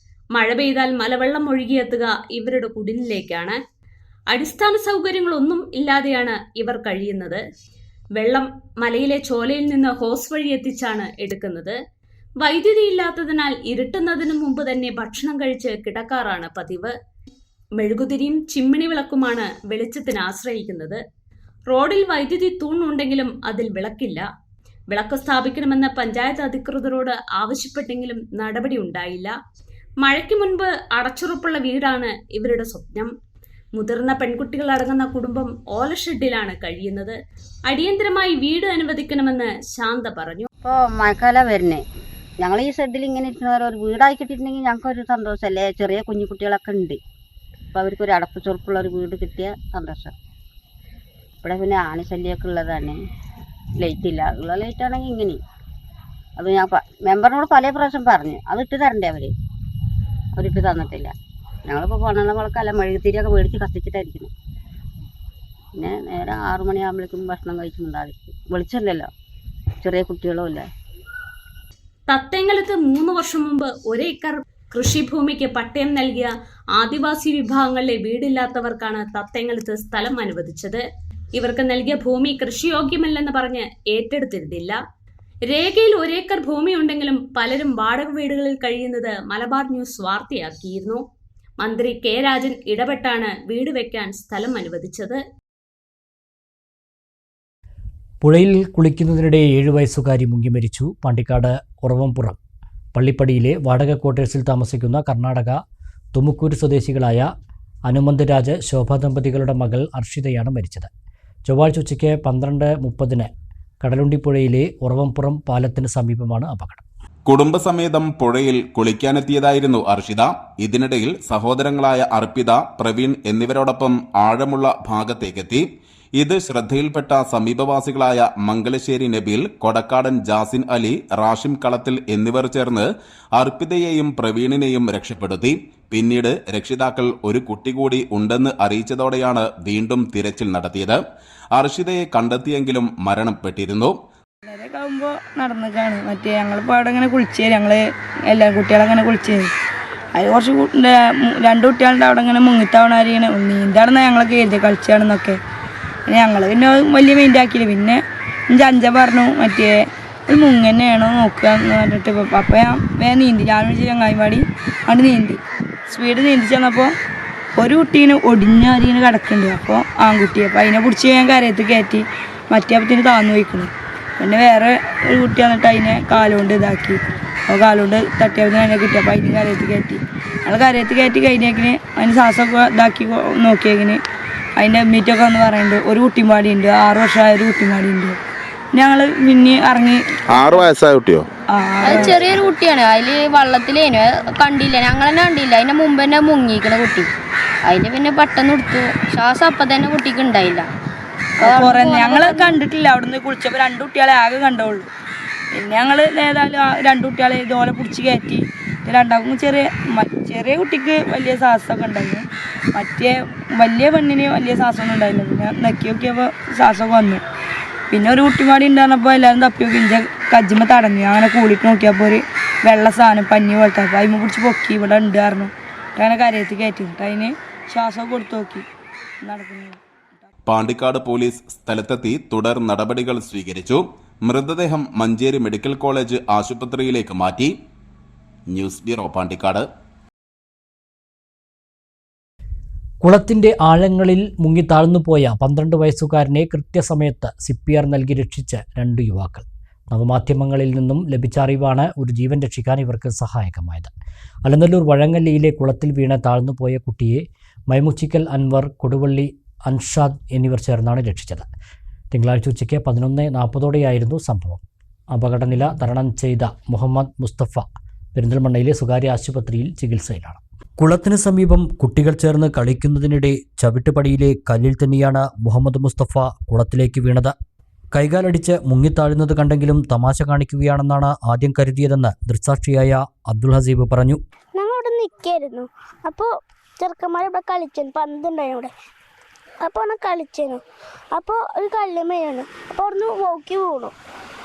മഴ പെയ്താൽ മലവെള്ളം ഒഴുകിയെത്തുക ഇവരുടെ കുടിലിലേക്കാണ്. അടിസ്ഥാന സൗകര്യങ്ങളൊന്നും ഇല്ലാതെയാണ് ഇവർ കഴിയുന്നത്. വെള്ളം മലയിലെ ചോലയിൽ നിന്ന് ഹോസ് വഴി എത്തിച്ചാണ് എടുക്കുന്നത്. വൈദ്യുതി ഇല്ലാത്തതിനാൽ ഇരുട്ടുന്നതിന് മുമ്പ് തന്നെ ഭക്ഷണം കഴിച്ച് കിടക്കാറാണ് പതിവ്. മെഴുകുതിരിയും ചിമ്മിണി വിളക്കുമാണ് വെളിച്ചത്തിന് ആശ്രയിക്കുന്നത്. റോഡിൽ വൈദ്യുതി തൂണുണ്ടെങ്കിലും അതിൽ വിളക്കില്ല. വിളക്ക് സ്ഥാപിക്കണമെന്ന് പഞ്ചായത്ത് അധികൃതരോട് ആവശ്യപ്പെട്ടെങ്കിലും നടപടി ഉണ്ടായില്ല. മഴയ്ക്ക് മുൻപ് അടച്ചുറപ്പുള്ള വീടാണ് ഇവരുടെ സ്വപ്നം. മുതിർന്ന പെൺകുട്ടികൾ അടങ്ങുന്ന കുടുംബം ഓലഷെഡിലാണ് കഴിയുന്നത്. അടിയന്തരമായി വീട് അനുവദിക്കണമെന്ന് ശാന്ത പറഞ്ഞു. ഇപ്പോൾ മഴക്കാലം വരുന്നേ, ഞങ്ങൾ ഈ ഷെഡിൽ ഇങ്ങനെ ഇരിക്കുന്നവർ ഒരു വീടായി കിട്ടിയിട്ടുണ്ടെങ്കിൽ ഞങ്ങൾക്കൊരു സന്തോഷമല്ലേ. ചെറിയ കുഞ്ഞു കുട്ടികളൊക്കെ ഉണ്ട്, അപ്പോൾ അവർക്കൊരു അടപ്പ് ചുറപ്പുള്ള ഒരു വീട് കിട്ടിയ സന്തോഷം. ഇവിടെ പിന്നെ ആണിശല്യമൊക്കെ ഉള്ളതാണ്, ലൈറ്റ് ഇല്ല. ഉള്ള ലൈറ്റ് ആണെങ്കിൽ ഇങ്ങനെ അത് ഞാൻ മെമ്പറിനോട് പല പ്രാവശ്യം പറഞ്ഞു, അത് ഇട്ട് തരണ്ടേ അവരിട്ട് തന്നിട്ടില്ല. ഞങ്ങളിപ്പോൾ പണങ്ങളൊക്കെ മെഴുകുതിരിയൊക്കെ മേടിച്ച് കത്തിച്ചിട്ടായിരിക്കണം. പിന്നെ നേരെ 6 മണിയാകുമ്പോഴേക്കും ഭക്ഷണം കഴിച്ചുണ്ടായിരിക്കും. വെളിച്ചമില്ലല്ലോ, ചെറിയ കുട്ടികളും ഇല്ല. തത്തേങ്ങലത്ത് 3 വർഷം മുമ്പ് 1 ഏക്കർ കൃഷിഭൂമിക്ക് പട്ടയം നൽകിയ ആദിവാസി വിഭാഗങ്ങളിലെ വീടില്ലാത്തവർക്കാണ് തത്തേങ്ങലത്ത് സ്ഥലം അനുവദിച്ചത്. ഇവർക്ക് നൽകിയ ഭൂമി കൃഷിയോഗ്യമല്ലെന്ന് പറഞ്ഞ് ഏറ്റെടുത്തിരുന്നില്ല. രേഖയിൽ 1 ഏക്കർ ഭൂമി ഉണ്ടെങ്കിലും പലരും വാടക വീടുകളിൽ കഴിയുന്നത് മലബാർ ന്യൂസ് വാർത്തയാക്കിയിരുന്നു. മന്ത്രി K. രാജൻ ഇടപെട്ടാണ് വീട് വെക്കാൻ സ്ഥലം അനുവദിച്ചത്. പുഴയിൽ കുളിക്കുന്നതിനിടെ 7 വയസ്സുകാരി മുങ്ങി മരിച്ചു. പാണ്ടിക്കാട് ഉറവംപുറം പള്ളിപ്പടിയിലെ വാടക ക്വാർട്ടേഴ്സിൽ താമസിക്കുന്ന കർണാടക തുമുക്കൂര് സ്വദേശികളായ അനുമന്ത് രാജ് ശോഭ ദമ്പതികളുടെ മകൾ അർഷിതയാണ് മരിച്ചത്. ചൊവ്വാഴ്ച ഉച്ചയ്ക്ക് 12:30 കടലുണ്ടിപ്പുഴയിലെ ഉറവംപുറം പാലത്തിന് സമീപമാണ് അപകടം. കുടുംബസമേതം പുഴയിൽ കുളിക്കാനെത്തിയതായിരുന്നു അർഷിത. ഇതിനിടയിൽ സഹോദരങ്ങളായ അർപ്പിത, പ്രവീൺ എന്നിവരോടൊപ്പം ആഴമുള്ള ഭാഗത്തേക്കെത്തി. ഇത് ശ്രദ്ധയിൽപ്പെട്ട സമീപവാസികളായ മംഗലശ്ശേരി നബീൽ, കൊടക്കാടൻ ജാസിൻ അലി, റാഷിം കളത്തിൽ എന്നിവർ ചേർന്ന് അർപ്പിതയെയും പ്രവീണിനെയും രക്ഷപ്പെടുത്തി. പിന്നീട് രക്ഷിതാക്കൾ ഒരു കുട്ടി കൂടി ഉണ്ടെന്ന് അറിയിച്ചതോടെയാണ് വീണ്ടും തിരച്ചിൽ നടത്തിയത്. അർഷിതയെ കണ്ടെത്തിയെങ്കിലും മരണപ്പെട്ടിരുന്നു. ആകുമ്പോൾ നടന്നിക്കാണ് മറ്റേ ഞങ്ങളിപ്പോൾ അവിടെ ഇങ്ങനെ കുളിച്ചു ഞങ്ങൾ എല്ലാ കുട്ടികളങ്ങനെ കുളിച്ചു. അതിൽ കുറച്ച് 2 കുട്ടികളുണ്ട് അവിടെ ഇങ്ങനെ മുങ്ങിത്താവണാരിങ്ങനെ നീന്താണെന്നാണ് ഞങ്ങളൊക്കെ എഴുതി കളിച്ചാണെന്നൊക്കെ. പിന്നെ ഞങ്ങൾ പിന്നെ വലിയ മൈൻഡാക്കിയില്ല. പിന്നെ അഞ്ച പറഞ്ഞു മറ്റേ ഒരു മുങ്ങന്നെയാണോ നോക്കുക എന്ന് പറഞ്ഞിട്ട് അപ്പം ഞാൻ വേഗം നീന്തി. ഞാൻ വിളിച്ച് ചങ്ങായിമാടി അവിടെ നീന്തി സ്പീഡ് നീന്തി ചെന്നപ്പോൾ ഒരു കുട്ടീനെ ഒടിഞ്ഞാരിങ്ങനെ കിടക്കുന്നുണ്ട്. അപ്പോൾ ആൺകുട്ടി അപ്പോൾ അതിനെ പിടിച്ച് ഞാൻ കരയത്ത് കയറ്റി മറ്റേ അപ്പത്തിന് താന്നു വയ്ക്കണം. പിന്നെ വേറെ ഒരു കുട്ടി വന്നിട്ട് അതിനെ കാലുകൊണ്ട് ഇതാക്കി. അപ്പോൾ കാലുകൊണ്ട് തട്ടിയപ്പോൾ അതിനെ കിട്ടി. അപ്പോൾ അതിന് കരയത്ത് കയറ്റി. ഞങ്ങൾ കരയത്ത് കയറ്റി കഴിഞ്ഞേക്കിന് അതിന് ശ്വാസമൊക്കെ ഇതാക്കി നോക്കിയേക്കിന് അതിൻ്റെ മീറ്റൊക്കെ ഒന്ന് പറയുന്നുണ്ട്. ഒരു കുട്ടിമാടിയുണ്ട്, 6 വർഷമായ ഒരു കുട്ടിമാടിയുണ്ട്. ഞങ്ങൾ പിന്നെ ഇറങ്ങി. 6 വയസ്സായ കുട്ടിയോ? അത് ചെറിയൊരു കുട്ടിയാണ്. അതിൽ വള്ളത്തിലേനു കണ്ടില്ല, ഞങ്ങൾ തന്നെ കണ്ടില്ല. അതിൻ്റെ മുമ്പ് തന്നെ മുങ്ങിക്കണ കുട്ടി. അതിന് പിന്നെ പെട്ടെന്ന് എടുത്തു. ശ്വാസം അപ്പം തന്നെ കുട്ടിക്ക് ഉണ്ടായില്ല. കുറേ ഞങ്ങൾ കണ്ടിട്ടില്ല. അവിടുന്ന് കുളിച്ചപ്പോൾ 2 കുട്ടികളെ ആകെ കണ്ടുള്ളൂ. പിന്നെ ഞങ്ങൾ ഏതായാലും 2 കുട്ടികളെ ഇതുപോലെ പിടിച്ച് കയറ്റി. രണ്ടാക്കും ചെറിയ കുട്ടിക്ക് വലിയ ശ്വാസമൊക്കെ ഉണ്ടായിരുന്നു. മറ്റേ വലിയ പെണ്ണിന് വലിയ ശ്വാസമൊന്നും ഉണ്ടായില്ല. പിന്നെ നക്കി നോക്കിയപ്പോൾ ശ്വാസമൊക്കെ വന്നു. പിന്നെ ഒരു കുട്ടിമാടി ഉണ്ടായിരുന്നപ്പോൾ എല്ലാവരും തപ്പി നോക്കി. ഇഞ്ച കജ്ജിമ തടഞ്ഞു. അങ്ങനെ കൂടിയിട്ട് നോക്കിയപ്പോൾ ഒരു വെള്ള സാധനം പഞ്ഞി പോലത്തെ. അപ്പോൾ അതിന് പിടിച്ച് പൊക്കി ഇവിടെ ഉണ്ടായിരുന്നു. അങ്ങനെ കരയത്ത് കയറ്റിട്ട് അതിന് ശ്വാസം കൊടുത്തു നോക്കി നടക്കുന്നു. പാണ്ടിക്കാട് പോലീസ് സ്ഥലത്തെത്തി തുടർ നടപടികൾ സ്വീകരിച്ചു. മൃതദേഹം മഞ്ചേരി മെഡിക്കൽ കോളേജ് ആശുപത്രിയിലേക്ക് മാറ്റി. News bureau, Pandikkad. കുളത്തിന്റെ ആഴങ്ങളിൽ മുങ്ങി താഴ്ന്നുപോയ 12 വയസ്സുകാരനെ കൃത്യസമയത്ത് CPR നൽകി രക്ഷിച്ച 2 യുവാക്കൾ. നവമാധ്യമങ്ങളിൽ നിന്നും ലഭിച്ച അറിവാണ് ഒരു ജീവൻ രക്ഷിക്കാൻ ഇവർക്ക് സഹായകമായത്. അലനല്ലൂർ വഴങ്ങല്ലിയിലെ കുളത്തിൽ വീണ് താഴ്ന്നുപോയ കുട്ടിയെ മൈമുച്ചിക്കൽ അൻവർ, കൊടുവള്ളി അൻഷാദ് എന്നിവർ ചേർന്നാണ് രക്ഷിച്ചത്. തിങ്കളാഴ്ച ഉച്ചയ്ക്ക് 11:40 സംഭവം. അപകടനില തരണം ചെയ്ത മുഹമ്മദ് മുസ്തഫ പെരിന്തൽമണ്ണയിലെ സ്വകാര്യ ആശുപത്രിയിൽ ചികിത്സയിലാണ്. കുളത്തിന് സമീപം കുട്ടികൾ ചേർന്ന് കളിക്കുന്നതിനിടെ ചവിട്ടുപടിയിലെ കല്ലിൽ തന്നെയാണ് മുഹമ്മദ് മുസ്തഫ കുളത്തിലേക്ക് വീണത്. കൈകാലടിച്ച് മുങ്ങിത്താഴുന്നത് കണ്ടെങ്കിലും തമാശ കാണിക്കുകയാണെന്നാണ് ആദ്യം കരുതിയതെന്ന് ദൃക്സാക്ഷിയായ അബ്ദുൽ ഹസീബ് പറഞ്ഞു. ഞങ്ങളിവിടെ നിൽക്കായിരുന്നു. അപ്പോൾ ചെറുക്കന്മാരിവിടെ കളിച്ചു, പന്തുണ്ടായിരുന്നു ഇവിടെ. അപ്പോൾ അവിടെ കളിച്ചു. അപ്പോൾ ഒരു കല്ലുമയാണ്. അപ്പോൾ അവിടുന്ന് നോക്കി വീണു.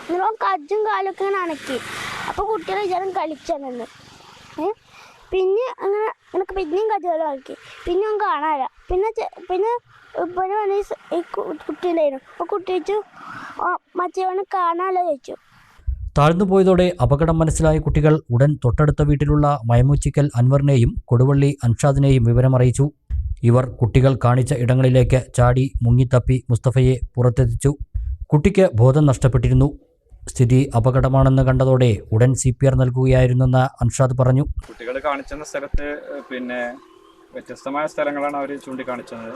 എന്നിട്ട് കജ്ജും കാലൊക്കെ ഇങ്ങനെ അണക്കി. അപ്പോൾ കുട്ടികളെ വിചാരം കളിച്ചാണെന്ന്. പിന്നെ അങ്ങനെ എനിക്ക് പിന്നെയും കജ്ജുകാലം ആക്കി. പിന്നെ ഒന്നും കാണാനില്ല. പിന്നെ വന്ന് ഈ കുട്ടി ഉണ്ടായിരുന്നു. അപ്പോൾ കുട്ടി വെച്ചു മറ്റേവനെ കാണാനല്ലോ ചോദിച്ചു. താഴ്ന്നുപോയതോടെ അപകടം മനസ്സിലായ കുട്ടികൾ ഉടൻ തൊട്ടടുത്ത വീട്ടിലുള്ള മൈമുച്ചിക്കൽ അൻവറിനെയും കൊടുവള്ളി അൻഷാദിനെയും വിവരമറിയിച്ചു. ഇവർ കുട്ടികൾ കാണിച്ച ഇടങ്ങളിലേക്ക് ചാടി മുങ്ങിത്തപ്പി മുസ്തഫയെ പുറത്തെത്തിച്ചു. കുട്ടിക്ക് ബോധം നഷ്ടപ്പെട്ടിരുന്നു. സ്ഥിതി അപകടമാണെന്ന് കണ്ടതോടെ ഉടൻ CPR നൽകുകയായിരുന്നെന്ന് അൻഷാദ് പറഞ്ഞു. കുട്ടികൾ കാണിച്ചെന്ന സ്ഥലത്ത് പിന്നെ വ്യത്യസ്തമായ സ്ഥലങ്ങളാണ് അവർ ചൂണ്ടിക്കാണിച്ചത്.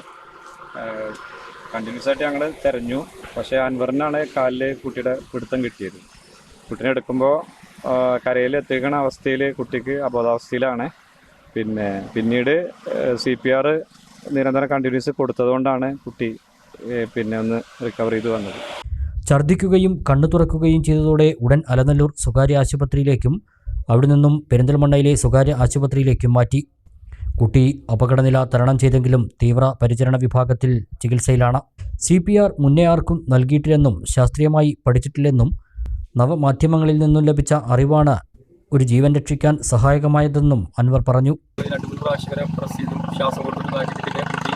കണ്ടിന്യൂസ് ആയിട്ട് ഞങ്ങൾ തിരഞ്ഞു. പക്ഷേ അൻവറിനാണ് കാലിൽ കുട്ടിയുടെ പിടുത്തം കിട്ടിയത്. കുട്ടീനെ എടുക്കുമ്പോൾ കരയിൽ എത്തിക്കണ അവസ്ഥയിൽ കുട്ടിക്ക് അബോധാവസ്ഥയിലാണ്. പിന്നീട് CPR നിരന്തരം കണ്ടിന്യൂസ് കൊടുത്തതുകൊണ്ടാണ് കുട്ടി ഒന്ന് റിക്കവർ ചെയ്ത് വന്നത്. ഛർദ്ദിക്കുകയും കണ്ണു തുറക്കുകയും ചെയ്തതോടെ ഉടൻ അലനല്ലൂർ സ്വകാര്യ ആശുപത്രിയിലേക്കും അവിടെ നിന്നും പെരിന്തൽമണ്ണയിലെ സ്വകാര്യ ആശുപത്രിയിലേക്കും മാറ്റി. കുട്ടി അപകടനില തരണം ചെയ്തെങ്കിലും തീവ്ര പരിചരണ വിഭാഗത്തിൽ ചികിത്സയിലാണ്. CPR മുന്നേ ആർക്കും നൽകിയിട്ടില്ലെന്നും ശാസ്ത്രീയമായി പഠിച്ചിട്ടില്ലെന്നും നവമാധ്യമങ്ങളിൽ നിന്നും ലഭിച്ച അറിവാണ് ഒരു ജീവൻ രക്ഷിക്കാൻ സഹായകമായതെന്നും അൻവർ പറഞ്ഞു. 2-3 പ്രാവശ്യം വരെ പ്രസ് ചെയ്തു. ശ്വാസം കൊടുത്തിട്ട് പിന്നെ കുട്ടി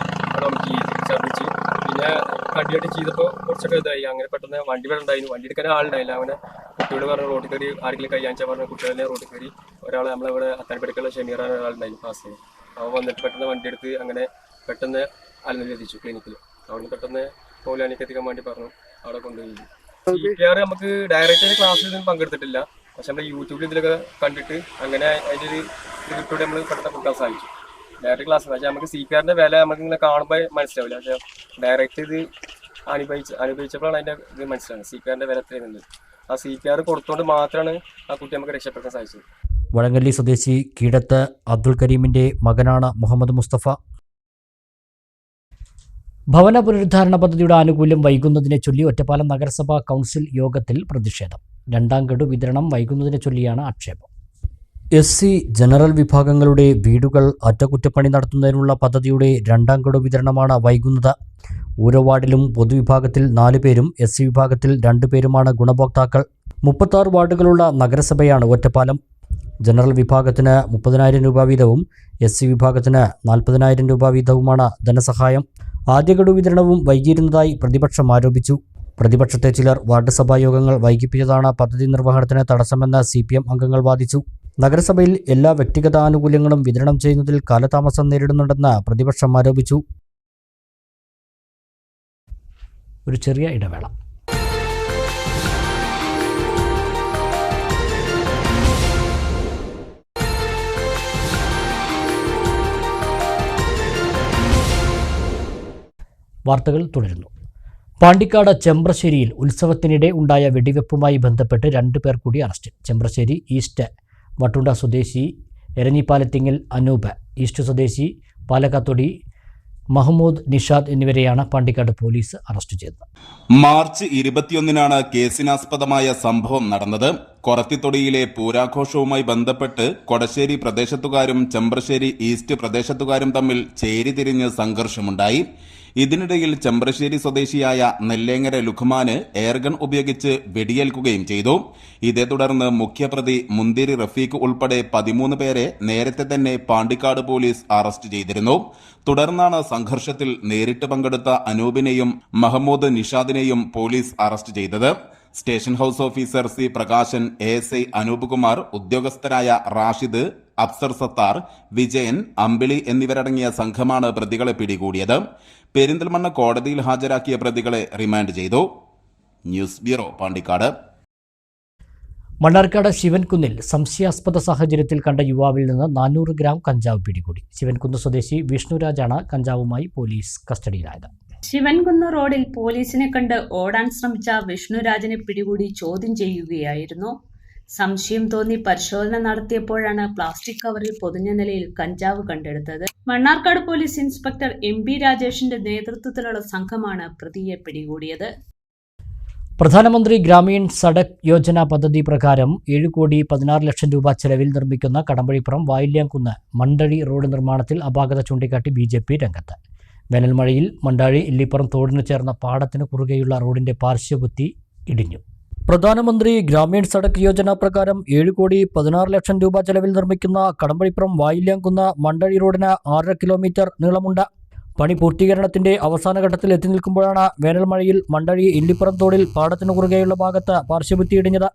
ഛർദ്ദിച്ച്. പിന്നെ കണ്ടിയായിട്ട് ചെയ്തപ്പോൾ കുറച്ചൊക്കെ ഇതായി. അങ്ങനെ പെട്ടെന്ന് വണ്ടി വേറെ ഉണ്ടായിരുന്നു. വണ്ടി എടുക്കാൻ ആളുണ്ടായില്ല. അങ്ങനെ കുട്ടിയോട് പറഞ്ഞു റോഡിൽ കയറി ആരെങ്കിലും കയ്യാച്ചാൽ പറഞ്ഞു. കുട്ടികളെ റോഡിൽ കയറി ഒരാൾ നമ്മളിവിടെ അത്താൻപടിക്കുള്ള ഷമീറാൻ ഒരാളുണ്ടായിരുന്നു പാസ് ചെയ്ത്. അവൻ വന്നിട്ട് പെട്ടെന്ന് വണ്ടി എടുത്ത് അങ്ങനെ പെട്ടെന്ന് അലനല്ലൂർ എത്തിച്ചു ക്ലിനിക്കിൽ. അവിടെ പെട്ടെന്ന് മൗലാനിക്ക് എത്തിക്കാൻ വേണ്ടി പറഞ്ഞു. അവിടെ കൊണ്ടുപോയി. CPR നമുക്ക് ഡയറക്റ്റ് ക്ലാസ്സിൽ പങ്കെടുത്തിട്ടില്ല, പക്ഷെ നമ്മൾ യൂട്യൂബിൽ ഇതിലൊക്കെ കണ്ടിട്ട് അങ്ങനെ അതിൻ്റെ ഒരു ഇതിലൂടെ നമ്മൾ പെട്ടെന്ന് കൊടുക്കാൻ സാധിച്ചു. ഡയറക്റ്റ് ക്ലാസ് പക്ഷേ നമുക്ക് CPRന്റെ വില നമുക്ക് ഇങ്ങനെ കാണുമ്പോൾ മനസ്സിലാവില്ല, പക്ഷെ ഡയറക്റ്റ് ഇത് അനുഭവിച്ചപ്പോഴാണ് അതിൻ്റെ ഇത് മനസ്സിലാവുന്നത് CPRന്റെ വില എത്രയുണ്ട്. ആ CPR കൊടുത്തുകൊണ്ട് മാത്രമാണ് ആ കുട്ടി നമുക്ക് രക്ഷപ്പെടുത്താൻ സാധിച്ചത്. വഴങ്ങല്ലി സ്വദേശി കീടത്ത് അബ്ദുൽ കരീമിന്റെ മകനാണ് മുഹമ്മദ് മുസ്തഫ. ഭവന പുനരുദ്ധാരണ പദ്ധതിയുടെ ആനുകൂല്യം വൈകുന്നതിനെ ചൊല്ലി ഒറ്റപ്പാലം നഗരസഭാ കൗൺസിൽ യോഗത്തിൽ പ്രതിഷേധം. രണ്ടാം ഗഡു വിതരണം വൈകുന്നതിനെ ചൊല്ലിയാണ് ആക്ഷേപം. SC ജനറൽ വിഭാഗങ്ങളുടെ വീടുകൾ അറ്റകുറ്റപ്പണി നടത്തുന്നതിനുള്ള പദ്ധതിയുടെ രണ്ടാം ഗഡു വിതരണമാണ് വൈകുന്നത്. ഓരോ വാർഡിലും പൊതുവിഭാഗത്തിൽ 4 പേരും SC വിഭാഗത്തിൽ 2 പേരുമാണ് ഗുണഭോക്താക്കൾ. 36 വാർഡുകളുള്ള നഗരസഭയാണ് ഒറ്റപ്പാലം. ജനറൽ വിഭാഗത്തിന് 30,000 രൂപ വീതവും SC വിഭാഗത്തിന് 40,000 രൂപ വീതവുമാണ് ധനസഹായം. ആദ്യ ഗഡു വിതരണവും വൈകിയിരുന്നതായി പ്രതിപക്ഷം ആരോപിച്ചു. പ്രതിപക്ഷത്തെ ചിലർ വാർഡ് സഭാ യോഗങ്ങൾ വൈകിപ്പിച്ചതാണ് പദ്ധതി നിർവഹണത്തിന് തടസ്സമെന്ന് CPM അംഗങ്ങൾ വാദിച്ചു. നഗരസഭയിൽ എല്ലാ വ്യക്തിഗത ആനുകൂല്യങ്ങളും വിതരണം ചെയ്യുന്നതിൽ കാലതാമസം നേരിടുന്നുണ്ടെന്ന് പ്രതിപക്ഷം ആരോപിച്ചു. ഒരു ചെറിയ ഇടവേള. വാർത്തകൾ തുടരുന്നു. പാണ്ടിക്കാട് ചെമ്പ്രശ്ശേരിയിൽ ഉത്സവത്തിനിടെ ഉണ്ടായ വെടിവെപ്പുമായി ബന്ധപ്പെട്ട് 2 പേർ കൂടി അറസ്റ്റിൽ. ചെമ്പ്രശ്ശേരി ഈസ്റ്റ് വട്ടുണ്ട സ്വദേശി എരഞ്ഞിപ്പാലത്തിങ്ങൽ അനൂപ്, ഈസ്റ്റ് സ്വദേശി പാലക്കാത്തൊടി മഹമ്മൂദ് നിഷാദ് എന്നിവരെയാണ് പാണ്ടിക്കാട് പോലീസ് അറസ്റ്റ് ചെയ്തത്. മാർച്ച് 21-നാണ് കേസിനാസ്പദമായ സംഭവം നടന്നത്. കൊറത്തിത്തൊടിയിലെ പൂരാഘോഷവുമായി ബന്ധപ്പെട്ട് കൊടശ്ശേരി പ്രദേശത്തുകാരും ചെമ്പ്രശ്ശേരി ഈസ്റ്റ് പ്രദേശത്തുകാരും തമ്മിൽ ചേരിതിരിഞ്ഞ് സംഘർഷമുണ്ടായി. ഇതിനിടയിൽ ചെമ്പ്രശ്ശേരി സ്വദേശിയായ നെല്ലേങ്ങര ലുഖ്മാന് എയർഗൺ ഉപയോഗിച്ച് വെടിയേൽക്കുകയും ചെയ്തു. ഇതേ തുടർന്ന് മുഖ്യപ്രതി മുന്തിരി റഫീഖ് ഉൾപ്പെടെ 13 പേരെ നേരത്തെ തന്നെ പാണ്ടിക്കാട് പോലീസ് അറസ്റ്റ് ചെയ്തിരുന്നു. തുടർന്നാണ് സംഘർഷത്തിൽ നേരിട്ട് പങ്കെടുത്ത അനൂപിനെയും മഹമ്മൂദ് നിഷാദിനെയും പോലീസ് അറസ്റ്റ് ചെയ്തത്. Station house officer C Prakashan, ASI Anoop Kumar, ഉദ്യോഗസ്ഥരായ റാഷിദ്, അഫ്സർ സത്താർ, വിജയൻ, അമ്പിളി എന്നിവരടങ്ങിയ സംഘമാണ് പ്രതികളെ പിടികൂടിയത്. പെരിന്തൽമണ്ണ കോടതിയിൽ ഹാജരാക്കിയ പ്രതികളെ റിമാൻഡ് ചെയ്തു. News bureau, Pandikkad. മണ്ണാർക്കാട് ശിവൻകുന്നിൽ സംശയാസ്പദ സാഹചര്യത്തിൽ കണ്ട യുവാവിൽ നിന്ന് 400 ഗ്രാം കഞ്ചാവ് പിടികൂടി. ശിവൻകുന്ന് സ്വദേശി വിഷ്ണുരാജാണ് കഞ്ചാവുമായി പോലീസ് കസ്റ്റഡിയിലായത്. ശിവൻകുന്ന് റോഡിൽ പോലീസിനെ കണ്ട് ഓടാൻ ശ്രമിച്ച വിഷ്ണുരാജിനെ പിടികൂടി ചോദ്യം ചെയ്യുകയായിരുന്നു. സംശയം തോന്നി പരിശോധന നടത്തിയപ്പോഴാണ് പ്ലാസ്റ്റിക് കവറിൽ പൊതിഞ്ഞ നിലയിൽ കഞ്ചാവ് കണ്ടെടുത്തത്. മണ്ണാർക്കാട് പോലീസ് ഇൻസ്പെക്ടർ MP രാജേഷിന്റെ നേതൃത്വത്തിലുള്ള സംഘമാണ് പ്രതിയെ പിടികൂടിയത്. പ്രധാനമന്ത്രി ഗ്രാമീൺ സഡക് യോജന പദ്ധതി പ്രകാരം 7,16 ലക്ഷം രൂപ ചെലവിൽ നിർമ്മിക്കുന്ന കടമ്പഴിപ്പുറം വായില്യാംകുന്ന് മണ്ടഴി റോഡ് നിർമ്മാണത്തിൽ അപാകത ചൂണ്ടിക്കാട്ടി BJP രംഗത്ത്. വേനൽമഴയിൽ മണ്ടാഴി ഇല്ലിപ്പുറം തോടിന് ചേർന്ന പാടത്തിന് കുറുകെയുള്ള റോഡിന്റെ പാർശ്വഭിത്തി ഇടിഞ്ഞു. പ്രധാനമന്ത്രി ഗ്രാമീൺ സഡക് യോജന പ്രകാരം 7,16 ലക്ഷം രൂപ ചെലവിൽ നിർമ്മിക്കുന്ന കടമ്പഴിപ്പുറം വായില്യാംകുന്ന് മണ്ടഴി റോഡിന് 6.5 കിലോമീറ്റർ നീളമുണ്ട്. പണി പൂർത്തീകരണത്തിന്റെ അവസാന ഘട്ടത്തിൽ എത്തി നിൽക്കുമ്പോഴാണ് വേനൽമഴയിൽ മണ്ടഴി ഇല്ലിപ്പുറം തോടിൽ പാടത്തിന് കുറുകെയുള്ള ഭാഗത്ത് പാർശ്വഭിത്തി ഇടിഞ്ഞത്.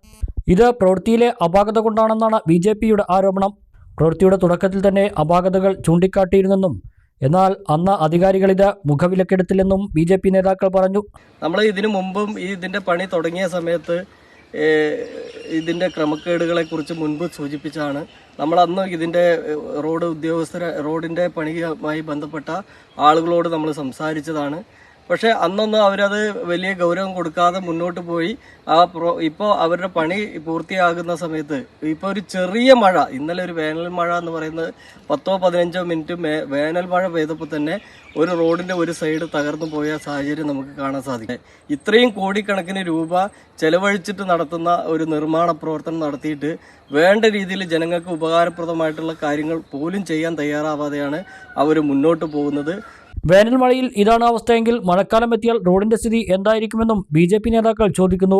ഇത് പ്രവൃത്തിയിലെ അപാകത കൊണ്ടാണെന്നാണ് BJPയുടെ ആരോപണം. പ്രവൃത്തിയുടെ തുടക്കത്തിൽ തന്നെ അപാകതകൾ ചൂണ്ടിക്കാട്ടിയിരുന്നെന്നും എന്നാൽ അന്ന് അധികാരികൾ ഇത് മുഖവിലക്കെടുത്തില്ലെന്നും BJP നേതാക്കൾ പറഞ്ഞു. നമ്മൾ ഇതിനു മുമ്പും ഇതിൻ്റെ പണി തുടങ്ങിയ സമയത്ത് ഇതിൻ്റെ ക്രമക്കേടുകളെക്കുറിച്ച് മുൻപ് സൂചിപ്പിച്ചാണ്. നമ്മൾ അന്ന് ഇതിൻ്റെ റോഡിൻ്റെ പണിയുമായി ബന്ധപ്പെട്ട ആളുകളോട് നമ്മൾ സംസാരിച്ചതാണ്. പക്ഷേ അന്നൊന്നും അവരത് വലിയ ഗൗരവം കൊടുക്കാതെ മുന്നോട്ട് പോയി. ഇപ്പോൾ അവരുടെ പണി പൂർത്തിയാകുന്ന സമയത്ത് ഇപ്പോൾ ഒരു ചെറിയ മഴ, ഇന്നലെ ഒരു വേനൽ മഴ എന്ന് പറയുന്നത് 10-15 മിനിറ്റ് വേനൽ മഴ പെയ്തപ്പോൾ തന്നെ ഒരു റോഡിൻ്റെ ഒരു സൈഡ് തകർന്നു പോയ സാഹചര്യം നമുക്ക് കാണാൻ സാധിക്കും. ഇത്രയും കോടിക്കണക്കിന് രൂപ ചെലവഴിച്ചിട്ട് നടത്തുന്ന ഒരു നിർമ്മാണ പ്രവർത്തനം നടത്തിയിട്ട് വേണ്ട രീതിയിൽ ജനങ്ങൾക്ക് ഉപകാരപ്രദമായിട്ടുള്ള കാര്യങ്ങൾ പോലും ചെയ്യാൻ തയ്യാറാവാതെയാണ് അവർ മുന്നോട്ട് പോകുന്നത്. വേനൽമഴയിൽ ഇതാണ് അവസ്ഥയെങ്കിൽ മഴക്കാലം എത്തിയാൽ റോഡിന്റെ സ്ഥിതി എന്തായിരിക്കുമെന്നും BJP നേതാക്കൾ ചോദിക്കുന്നു.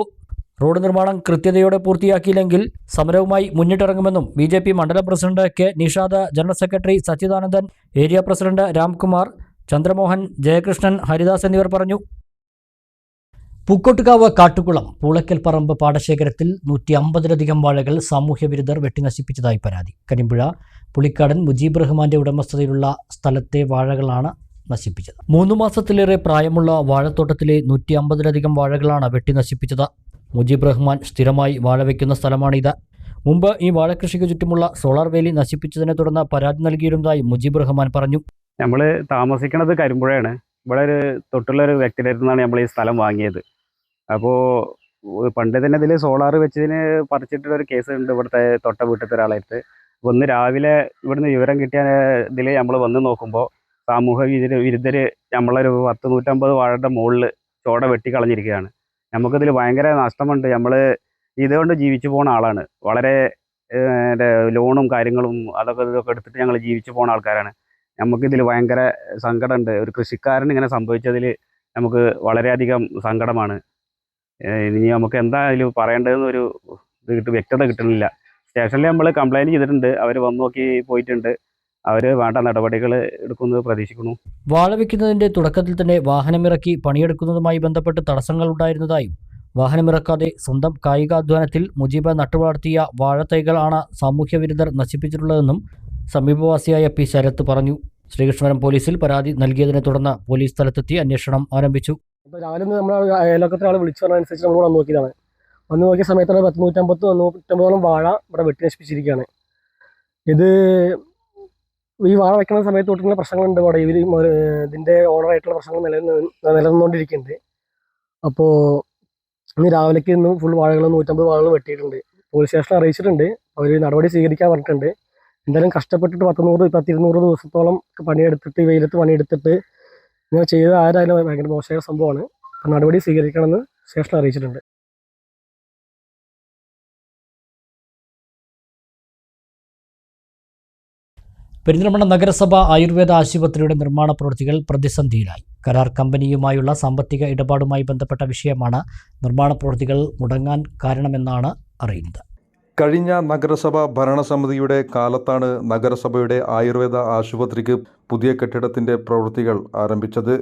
റോഡ് നിർമ്മാണം കൃത്യതയോടെ പൂർത്തിയാക്കിയില്ലെങ്കിൽ സമരവുമായി മുന്നിട്ടിറങ്ങുമെന്നും BJP മണ്ഡലം president K Nishad, general secretary Sachidanandan, area president Ramkumar, Chandramohan, Jayakrishnan, Haridas എന്നിവർ പറഞ്ഞു. പൂക്കോട്ടുകാവ് കാട്ടുകുളം പൂളക്കൽ പറമ്പ് പാടശേഖരത്തിൽ 150-ലധികം വാഴകൾ സാമൂഹ്യവിരുദ്ധർ വെട്ടിനശിപ്പിച്ചതായി പരാതി. കരിമ്പുഴ പുളിക്കാടൻ മുജീബ് റഹ്മാന്റെ ഉടമസ്ഥതയിലുള്ള സ്ഥലത്തെ വാഴകളാണ് നശിപ്പിച്ചത്. 3 മാസത്തിലേറെ പ്രായമുള്ള വാഴത്തോട്ടത്തിലെ 150-ലധികം വാഴകളാണ് വെട്ടി നശിപ്പിച്ചത്. മുജീബ് റഹ്മാൻ സ്ഥിരമായി വാഴ വയ്ക്കുന്ന സ്ഥലമാണിത്. മുമ്പ് ഈ വാഴകൃഷിക്ക് ചുറ്റുമുള്ള സോളാർ വേലി നശിപ്പിച്ചതിനെ തുടർന്ന് പരാതി നൽകിയിരുന്നതായി മുജീബ് റഹ്മാൻ പറഞ്ഞു. നമ്മൾ താമസിക്കുന്നത് കരിമ്പുഴയാണ്. ഇവിടെ ഒരു തൊട്ടുള്ളൊരു വ്യക്തിയുടെ അടുത്ത് നിന്നാണ് നമ്മൾ ഈ സ്ഥലം വാങ്ങിയത്. അപ്പോൾ പണ്ട് തന്നെ ഇതിൽ സോളാർ വെച്ചതിന് പറിച്ചിട്ടൊരു കേസ് ഉണ്ട് ഇവിടുത്തെ തൊട്ട വീട്ടിലത്തെ ഒരാളായിട്ട്. അപ്പോൾ ഇന്ന് രാവിലെ ഇവിടുന്ന് വിവരം കിട്ടിയ ഇതിൽ നമ്മൾ വന്ന് നോക്കുമ്പോൾ സാമൂഹ്യ വിരുദ്ധർ നമ്മളൊരു 100-150 വാഴയുടെ മുകളിൽ ചോട വെട്ടിക്കളഞ്ഞിരിക്കുകയാണ്. നമുക്കിതിൽ ഭയങ്കര നഷ്ടമുണ്ട്. നമ്മൾ ഇതുകൊണ്ട് ജീവിച്ചു പോകുന്ന ആളാണ്. വളരെ ലോണും കാര്യങ്ങളും ഇതൊക്കെ എടുത്തിട്ട് ഞങ്ങൾ ജീവിച്ചു പോകുന്ന ആൾക്കാരാണ്. നമുക്കിതിൽ ഭയങ്കര സങ്കടമുണ്ട്. ഒരു കൃഷിക്കാരൻ ഇങ്ങനെ സംഭവിച്ചതിൽ നമുക്ക് വളരെയധികം സങ്കടമാണ്. ഇനി നമുക്ക് എന്താ ഇതിൽ പറയേണ്ടതെന്നൊരു വ്യക്തത കിട്ടുന്നില്ല. സ്റ്റേഷനിൽ നമ്മൾ കംപ്ലൈൻറ്റ് ചെയ്തിട്ടുണ്ട്. അവർ വന്ന് നോക്കി പോയിട്ടുണ്ട്. അവർ വേണ്ട നടപടികൾ എടുക്കുന്നത് പ്രതീക്ഷിക്കുന്നു. വാഴ വയ്ക്കുന്നതിൻ്റെ തുടക്കത്തിൽ തന്നെ വാഹനമിറക്കി പണിയെടുക്കുന്നതുമായി ബന്ധപ്പെട്ട് തടസ്സങ്ങൾ ഉണ്ടായിരുന്നതായും വാഹനമിറക്കാതെ സ്വന്തം കായികാധ്വാനത്തിൽ മുജീബ് നട്ടുവളർത്തിയ വാഴത്തൈകളാണ് സാമൂഹ്യ വിരുദ്ധർ നശിപ്പിച്ചിട്ടുള്ളതെന്നും സമീപവാസിയായ പി ശരത്ത് പറഞ്ഞു. ശ്രീകൃഷ്ണപുരം പോലീസിൽ പരാതി നൽകിയതിനെ തുടർന്ന് പോലീസ് സ്ഥലത്തെത്തി അന്വേഷണം ആരംഭിച്ചു. അപ്പോൾ രാവിലെ നമ്മൾ അയൽവക്കത്തെ ആൾ വിളിച്ചു പറഞ്ഞതനുസരിച്ച് നമ്മൾ വന്ന് നോക്കിയതാണ്. വന്ന് നോക്കിയ സമയത്താണ് 150-150 വാഴ ഇവിടെ വെട്ടി നശിപ്പിച്ചിരിക്കുകയാണ്. ഈ വാഴ വയ്ക്കുന്ന സമയത്ത് തൊട്ടുള്ള പ്രശ്നങ്ങളുണ്ട്. ഇവിടെ ഇതിൻ്റെ ഓണറായിട്ടുള്ള പ്രശ്നങ്ങൾ നിലനിന്നുകൊണ്ടിരിക്കുന്നുണ്ട്. അപ്പോൾ ഇന്ന് രാവിലേക്ക് ഫുൾ വാഴകൾ 150 വാഴകൾ വെട്ടിയിട്ടുണ്ട്. പോലീസ് സ്റ്റേഷനിൽ അറിയിച്ചിട്ടുണ്ട്. അവർ നടപടി സ്വീകരിക്കാൻ പറഞ്ഞിട്ടുണ്ട്. എന്തായാലും കഷ്ടപ്പെട്ടിട്ട് 100-200 ദിവസത്തോളം പണിയെടുത്തിട്ട് വെയിലത്ത് പണിയെടുത്തിട്ട് ഇങ്ങനെ ചെയ്ത ആരായാലും ഭയങ്കര മോശമായ സംഭവമാണ്. അപ്പം നടപടി സ്വീകരിക്കണമെന്ന് സ്റ്റേഷനിൽ അറിയിച്ചിട്ടുണ്ട്. പെരിന്തൽമണ്ണ നഗരസഭ ആയുർവേദ ആശുപത്രിയുടെ നിർമ്മാണ പ്രവൃത്തികൾ പ്രതിസന്ധിയിലായി. കരാർ കമ്പനിയുമായുള്ള സാമ്പത്തിക ഇടപാടുമായി ബന്ധപ്പെട്ട വിഷയമാണ് നിർമ്മാണ പ്രവൃത്തികൾ മുടങ്ങാൻ കാരണമെന്നാണ് അറിയുന്നത്. കഴിഞ്ഞ നഗരസഭ ഭരണസമിതിയുടെ കാലത്താണ് നഗരസഭയുടെ ആയുർവേദ ആശുപത്രിക്ക് പുതിയ കെട്ടിടത്തിൻ്റെ പ്രവൃത്തികൾ ആരംഭിച്ചത്.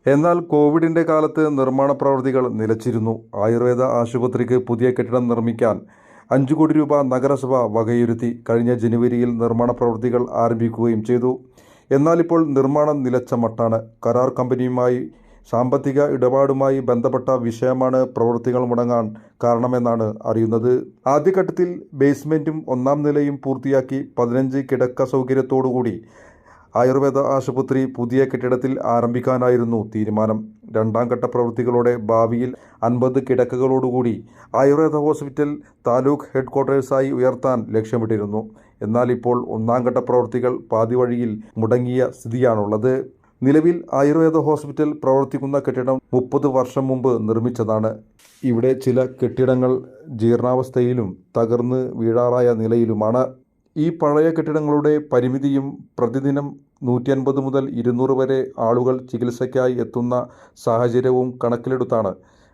എന്നാൽ കോവിഡിൻ്റെ കാലത്ത് നിർമ്മാണ പ്രവൃത്തികൾ നിലച്ചിരുന്നു. ആയുർവേദ ആശുപത്രിക്ക് പുതിയ കെട്ടിടം നിർമ്മിക്കാൻ 5 കോടി രൂപ നഗരസഭ വകയിരുത്തി. കഴിഞ്ഞ ജനുവരിയിൽ നിർമ്മാണ പ്രവൃത്തികൾ ആരംഭിക്കുകയും ചെയ്തു. എന്നാൽ ഇപ്പോൾ നിർമ്മാണം നിലച്ച മട്ടാണ്. കരാർ കമ്പനിയുമായി സാമ്പത്തിക ഇടപാടുമായി ബന്ധപ്പെട്ട വിഷയമാണ് പ്രവൃത്തികൾ മുടങ്ങാൻ കാരണമെന്നാണ് അറിയുന്നത്. ആദ്യഘട്ടത്തിൽ ബേസ്മെൻറ്റും 1-ാം നിലയും പൂർത്തിയാക്കി 15 കിടക്ക സൗകര്യത്തോടുകൂടി ആയുർവേദ ആശുപത്രി പുതിയ കെട്ടിടത്തിൽ ആരംഭിക്കാനായിരുന്നു തീരുമാനം. 2ാം ഘട്ട പ്രവൃത്തികളോടെ ഭാവിയിൽ 50 കിടക്കകളോടുകൂടി ആയുർവേദ ഹോസ്പിറ്റൽ താലൂക്ക് ഹെഡ്ക്വാർട്ടേഴ്സായി ഉയർത്താൻ ലക്ഷ്യമിട്ടിരുന്നു. എന്നാൽ ഇപ്പോൾ 1ാം ഘട്ട പ്രവൃത്തികൾ പാതിവഴിയിൽ മുടങ്ങിയ സ്ഥിതിയാണുള്ളത്. നിലവിൽ ആയുർവേദ ഹോസ്പിറ്റൽ പ്രവർത്തിക്കുന്ന കെട്ടിടം 30 വർഷം മുമ്പ് നിർമ്മിച്ചതാണ്. ഇവിടെ ചില കെട്ടിടങ്ങൾ ജീർണാവസ്ഥയിലും തകർന്ന് വീഴാറായ നിലയിലുമാണ്. ഈ പഴയ കെട്ടിടങ്ങളുടെ പരിമിതിയും പ്രതിദിനം 150 മുതൽ 200 വരെ ആളുകൾ ചികിത്സയ്ക്കായി എത്തുന്ന സാഹചര്യവും കണക്കിലെടുത്താണ്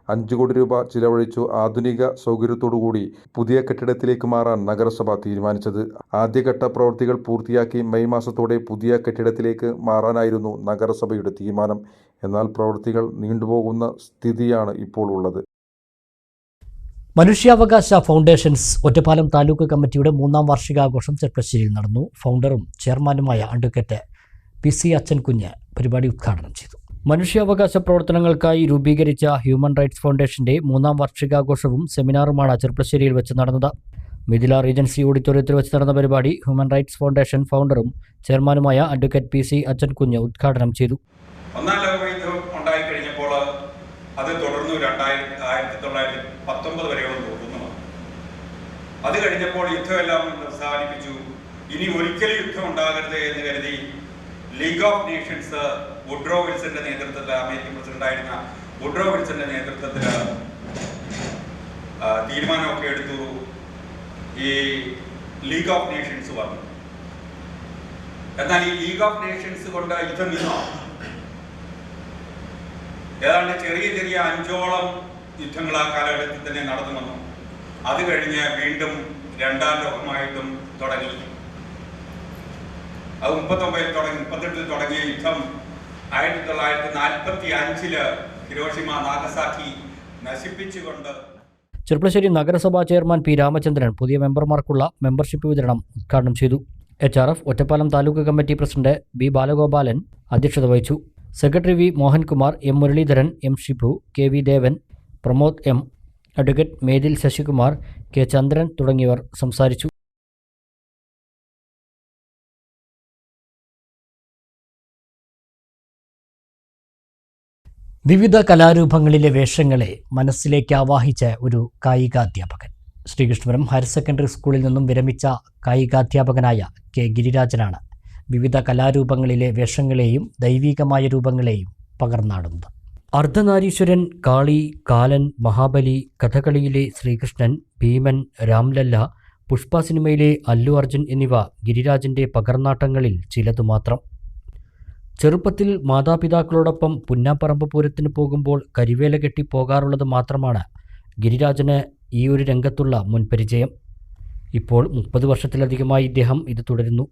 5 കോടി രൂപ ചിലവഴിച്ചു ആധുനിക സൗകര്യത്തോടുകൂടി പുതിയ കെട്ടിടത്തിലേക്ക് മാറാൻ നഗരസഭ തീരുമാനിച്ചത്. ആദ്യഘട്ട പ്രവൃത്തികൾ പൂർത്തിയാക്കി മെയ് മാസത്തോടെ പുതിയ കെട്ടിടത്തിലേക്ക് മാറാനായിരുന്നു നഗരസഭയുടെ തീരുമാനം. എന്നാൽ പ്രവൃത്തികൾ നീണ്ടുപോകുന്ന സ്ഥിതിയാണ് ഇപ്പോൾ ഉള്ളത്. മനുഷ്യാവകാശ ഫൗണ്ടേഷൻസ് ഒറ്റപ്പാലം താലൂക്ക് കമ്മിറ്റിയുടെ 3ാം വാർഷികാഘോഷം ചെർപ്പശ്ശേരിയിൽ നടന്നു. ഫൗണ്ടറും ചെയർമാനുമായ അഡ്വക്കേറ്റ് PC അച്ഛൻകുഞ്ഞ് പരിപാടി ഉദ്ഘാടനം ചെയ്തു. മനുഷ്യാവകാശ പ്രവർത്തനങ്ങൾക്കായി രൂപീകരിച്ച ഹ്യൂമൻ റൈറ്റ്സ് ഫൗണ്ടേഷന്റെ 3ാം വാർഷികാഘോഷവും സെമിനാറുമാണ് ചെർപ്പശ്ശേരിയിൽ വെച്ച് നടന്നത്. മിഥില റീജൻസി ഓഡിറ്റോറിയത്തിൽ വെച്ച് നടന്ന പരിപാടി ഹ്യൂമൻ റൈറ്റ്സ് ഫൗണ്ടേഷൻ ഫൗണ്ടറും ചെയർമാനുമായ അഡ്വക്കേറ്റ് PC അച്ഛൻകുഞ്ഞ് ഉദ്ഘാടനം ചെയ്തു. 1ാം ലോകയുദ്ധം ഉണ്ടായിക്കഴിഞ്ഞപ്പോൾ അത് തുടർന്നു 1919 വരെയോളം തുടർന്നു. അത് കഴിഞ്ഞപ്പോൾ യുദ്ധമെല്ലാം അവസാനിപ്പിച്ചു. ഇനി ഒരിക്കലും യുദ്ധം ഉണ്ടാകരുത് എന്ന് കരുതി ലീഗ് ഓഫ് നേഷൻസ് വുഡ്രോ വിൽസന്റെ നേതൃത്വത്തിൽ, അമേരിക്കൻ പ്രസിഡന്റായിരുന്ന വുഡ്രോ വിൽസന്റെ നേതൃത്വത്തിൽ തീരുമാനമൊക്കെ എടുത്തു. ഈ ലീഗ് ഓഫ് നേഷൻസ് വന്നു. എന്നാൽ ഈ ലീഗ് ഓഫ് നേഷൻസ് കൊണ്ട് യുദ്ധം നിന്നോ? ഏതാണ്ട് ചെറിയ 5ഓളം യുദ്ധങ്ങൾ ആ കാലഘട്ടത്തിൽ തന്നെ നടന്നു വന്നു. അത് കഴിഞ്ഞ് വീണ്ടും 2ാം ലോകമായിട്ടും തുടങ്ങി. അത് 38-ൽ തുടങ്ങിയ യുദ്ധം 1945 ഹിരോഷിമ നാഗസാക്കി നശിപ്പിച്ചുകൊണ്ട്. ചെർപ്പശ്ശേരി നഗരസഭാ ചെയർമാൻ P രാമചന്ദ്രൻ പുതിയ മെമ്പർമാർക്കുള്ള മെമ്പർഷിപ്പ് വിതരണം ഉദ്ഘാടനം ചെയ്തു. HRF Ottapalam taluk committee president B Balagopalan അധ്യക്ഷത വഹിച്ചു. Secretary V Mohankumar, M Muraleedharan, M Shibu, K V Devan, Pramod M, advocate Methil Sasikumar, K Chandran തുടങ്ങിയവർ സംസാരിച്ചു. വിവിധ കലാരൂപങ്ങളിലെ വേഷങ്ങളെ മനസ്സിലേക്ക് ആവാഹിച്ച ഒരു കായികാധ്യാപകൻ. ശ്രീകൃഷ്ണപുരം ഹയർ സെക്കൻഡറി സ്കൂളിൽ നിന്നും വിരമിച്ച കായികാധ്യാപകനായ കെ ഗിരിരാജനാണ് വിവിധ കലാരൂപങ്ങളിലെ വേഷങ്ങളെയും ദൈവികമായ രൂപങ്ങളെയും പകർന്നാടുന്നത്. അർദ്ധനാരീശ്വരൻ, കാളി, കാലൻ, മഹാബലി, കഥകളിയിലെ ശ്രീകൃഷ്ണൻ, ഭീമൻ, രാംലല്ല, പുഷ്പ സിനിമയിലെ അല്ലു അർജുൻ എന്നിവ ഗിരിരാജൻ്റെ പകർന്നാട്ടങ്ങളിൽ ചിലതു മാത്രം. ചെറുപ്പത്തിൽ മാതാപിതാക്കളോടൊപ്പം പുന്നാപ്പറമ്പ് പൂരത്തിന് പോകുമ്പോൾ കരിവേല കെട്ടി പോകാറുള്ളത് മാത്രമാണ് ഗിരിരാജന് ഈ ഒരു രംഗത്തുള്ള മുൻപരിചയം. ഇപ്പോൾ 30 വർഷത്തിലധികമായി ഇദ്ദേഹം ഇത് തുടരുന്നു.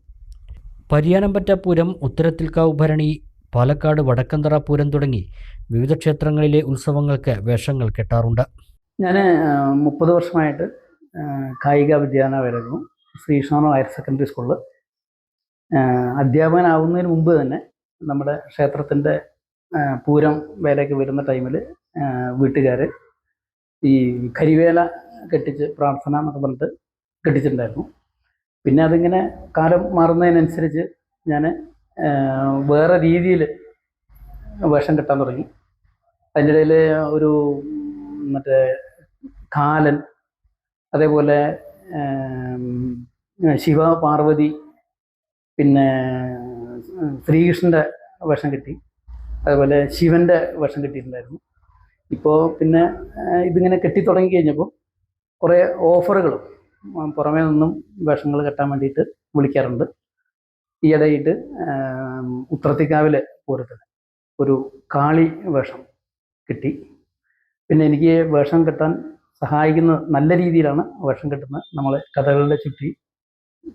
പരിയാനംപറ്റ പൂരം, ഉത്തരത്തിൽക്കാവ് ഭരണി, പാലക്കാട് വടക്കന്തറ പൂരം തുടങ്ങി വിവിധ ക്ഷേത്രങ്ങളിലെ ഉത്സവങ്ങൾക്ക് വേഷങ്ങൾ കെട്ടാറുണ്ട്. ഞാൻ 30 വർഷമായിട്ട് കായിക വിദ്യാലയമായിരുന്നു ശ്രീകൃഷ്ണപുരം ഹയർ സെക്കൻഡറി സ്കൂളിൽ. അധ്യാപകനാവുന്നതിന് മുമ്പ് തന്നെ നമ്മുടെ ക്ഷേത്രത്തിൻ്റെ പൂരം വേലയ്ക്ക് വരുന്ന ടൈമിൽ വീട്ടുകാർ ഈ കരിവേല കെട്ടിച്ച് പ്രാർത്ഥന എന്നൊക്കെ പറഞ്ഞിട്ട് കെട്ടിച്ചിട്ടുണ്ടായിരുന്നു. പിന്നെ അതിങ്ങനെ കാലം മാറുന്നതിനനുസരിച്ച് ഞാൻ വേറെ രീതിയിൽ വേഷം കെട്ടാൻ തുടങ്ങി. അതിൻ്റെ ഇടയിൽ ഒരു മറ്റേ കാലൻ, അതേപോലെ ശിവ പാർവതി, പിന്നെ ശ്രീകൃഷ്ണൻ്റെ വേഷം കിട്ടി, അതുപോലെ ശിവൻ്റെ വേഷം കിട്ടിയിട്ടുണ്ടായിരുന്നു. ഇപ്പോൾ പിന്നെ ഇതിങ്ങനെ കെട്ടിത്തുടങ്ങി കഴിഞ്ഞപ്പോൾ കുറേ ഓഫറുകളും പുറമേ നിന്നും വേഷങ്ങൾ കെട്ടാൻ വേണ്ടിയിട്ട് വിളിക്കാറുണ്ട്. ഈയിടെയായിട്ട് ഉത്രത്തിക്കാവിലെ പൂരത്തിന് ഒരു കാളി വേഷം കിട്ടി. പിന്നെ എനിക്ക് വേഷം കെട്ടാൻ സഹായിക്കുന്ന നല്ല രീതിയിലാണ് വേഷം കെട്ടുന്നത് നമ്മൾ കഥകളുടെ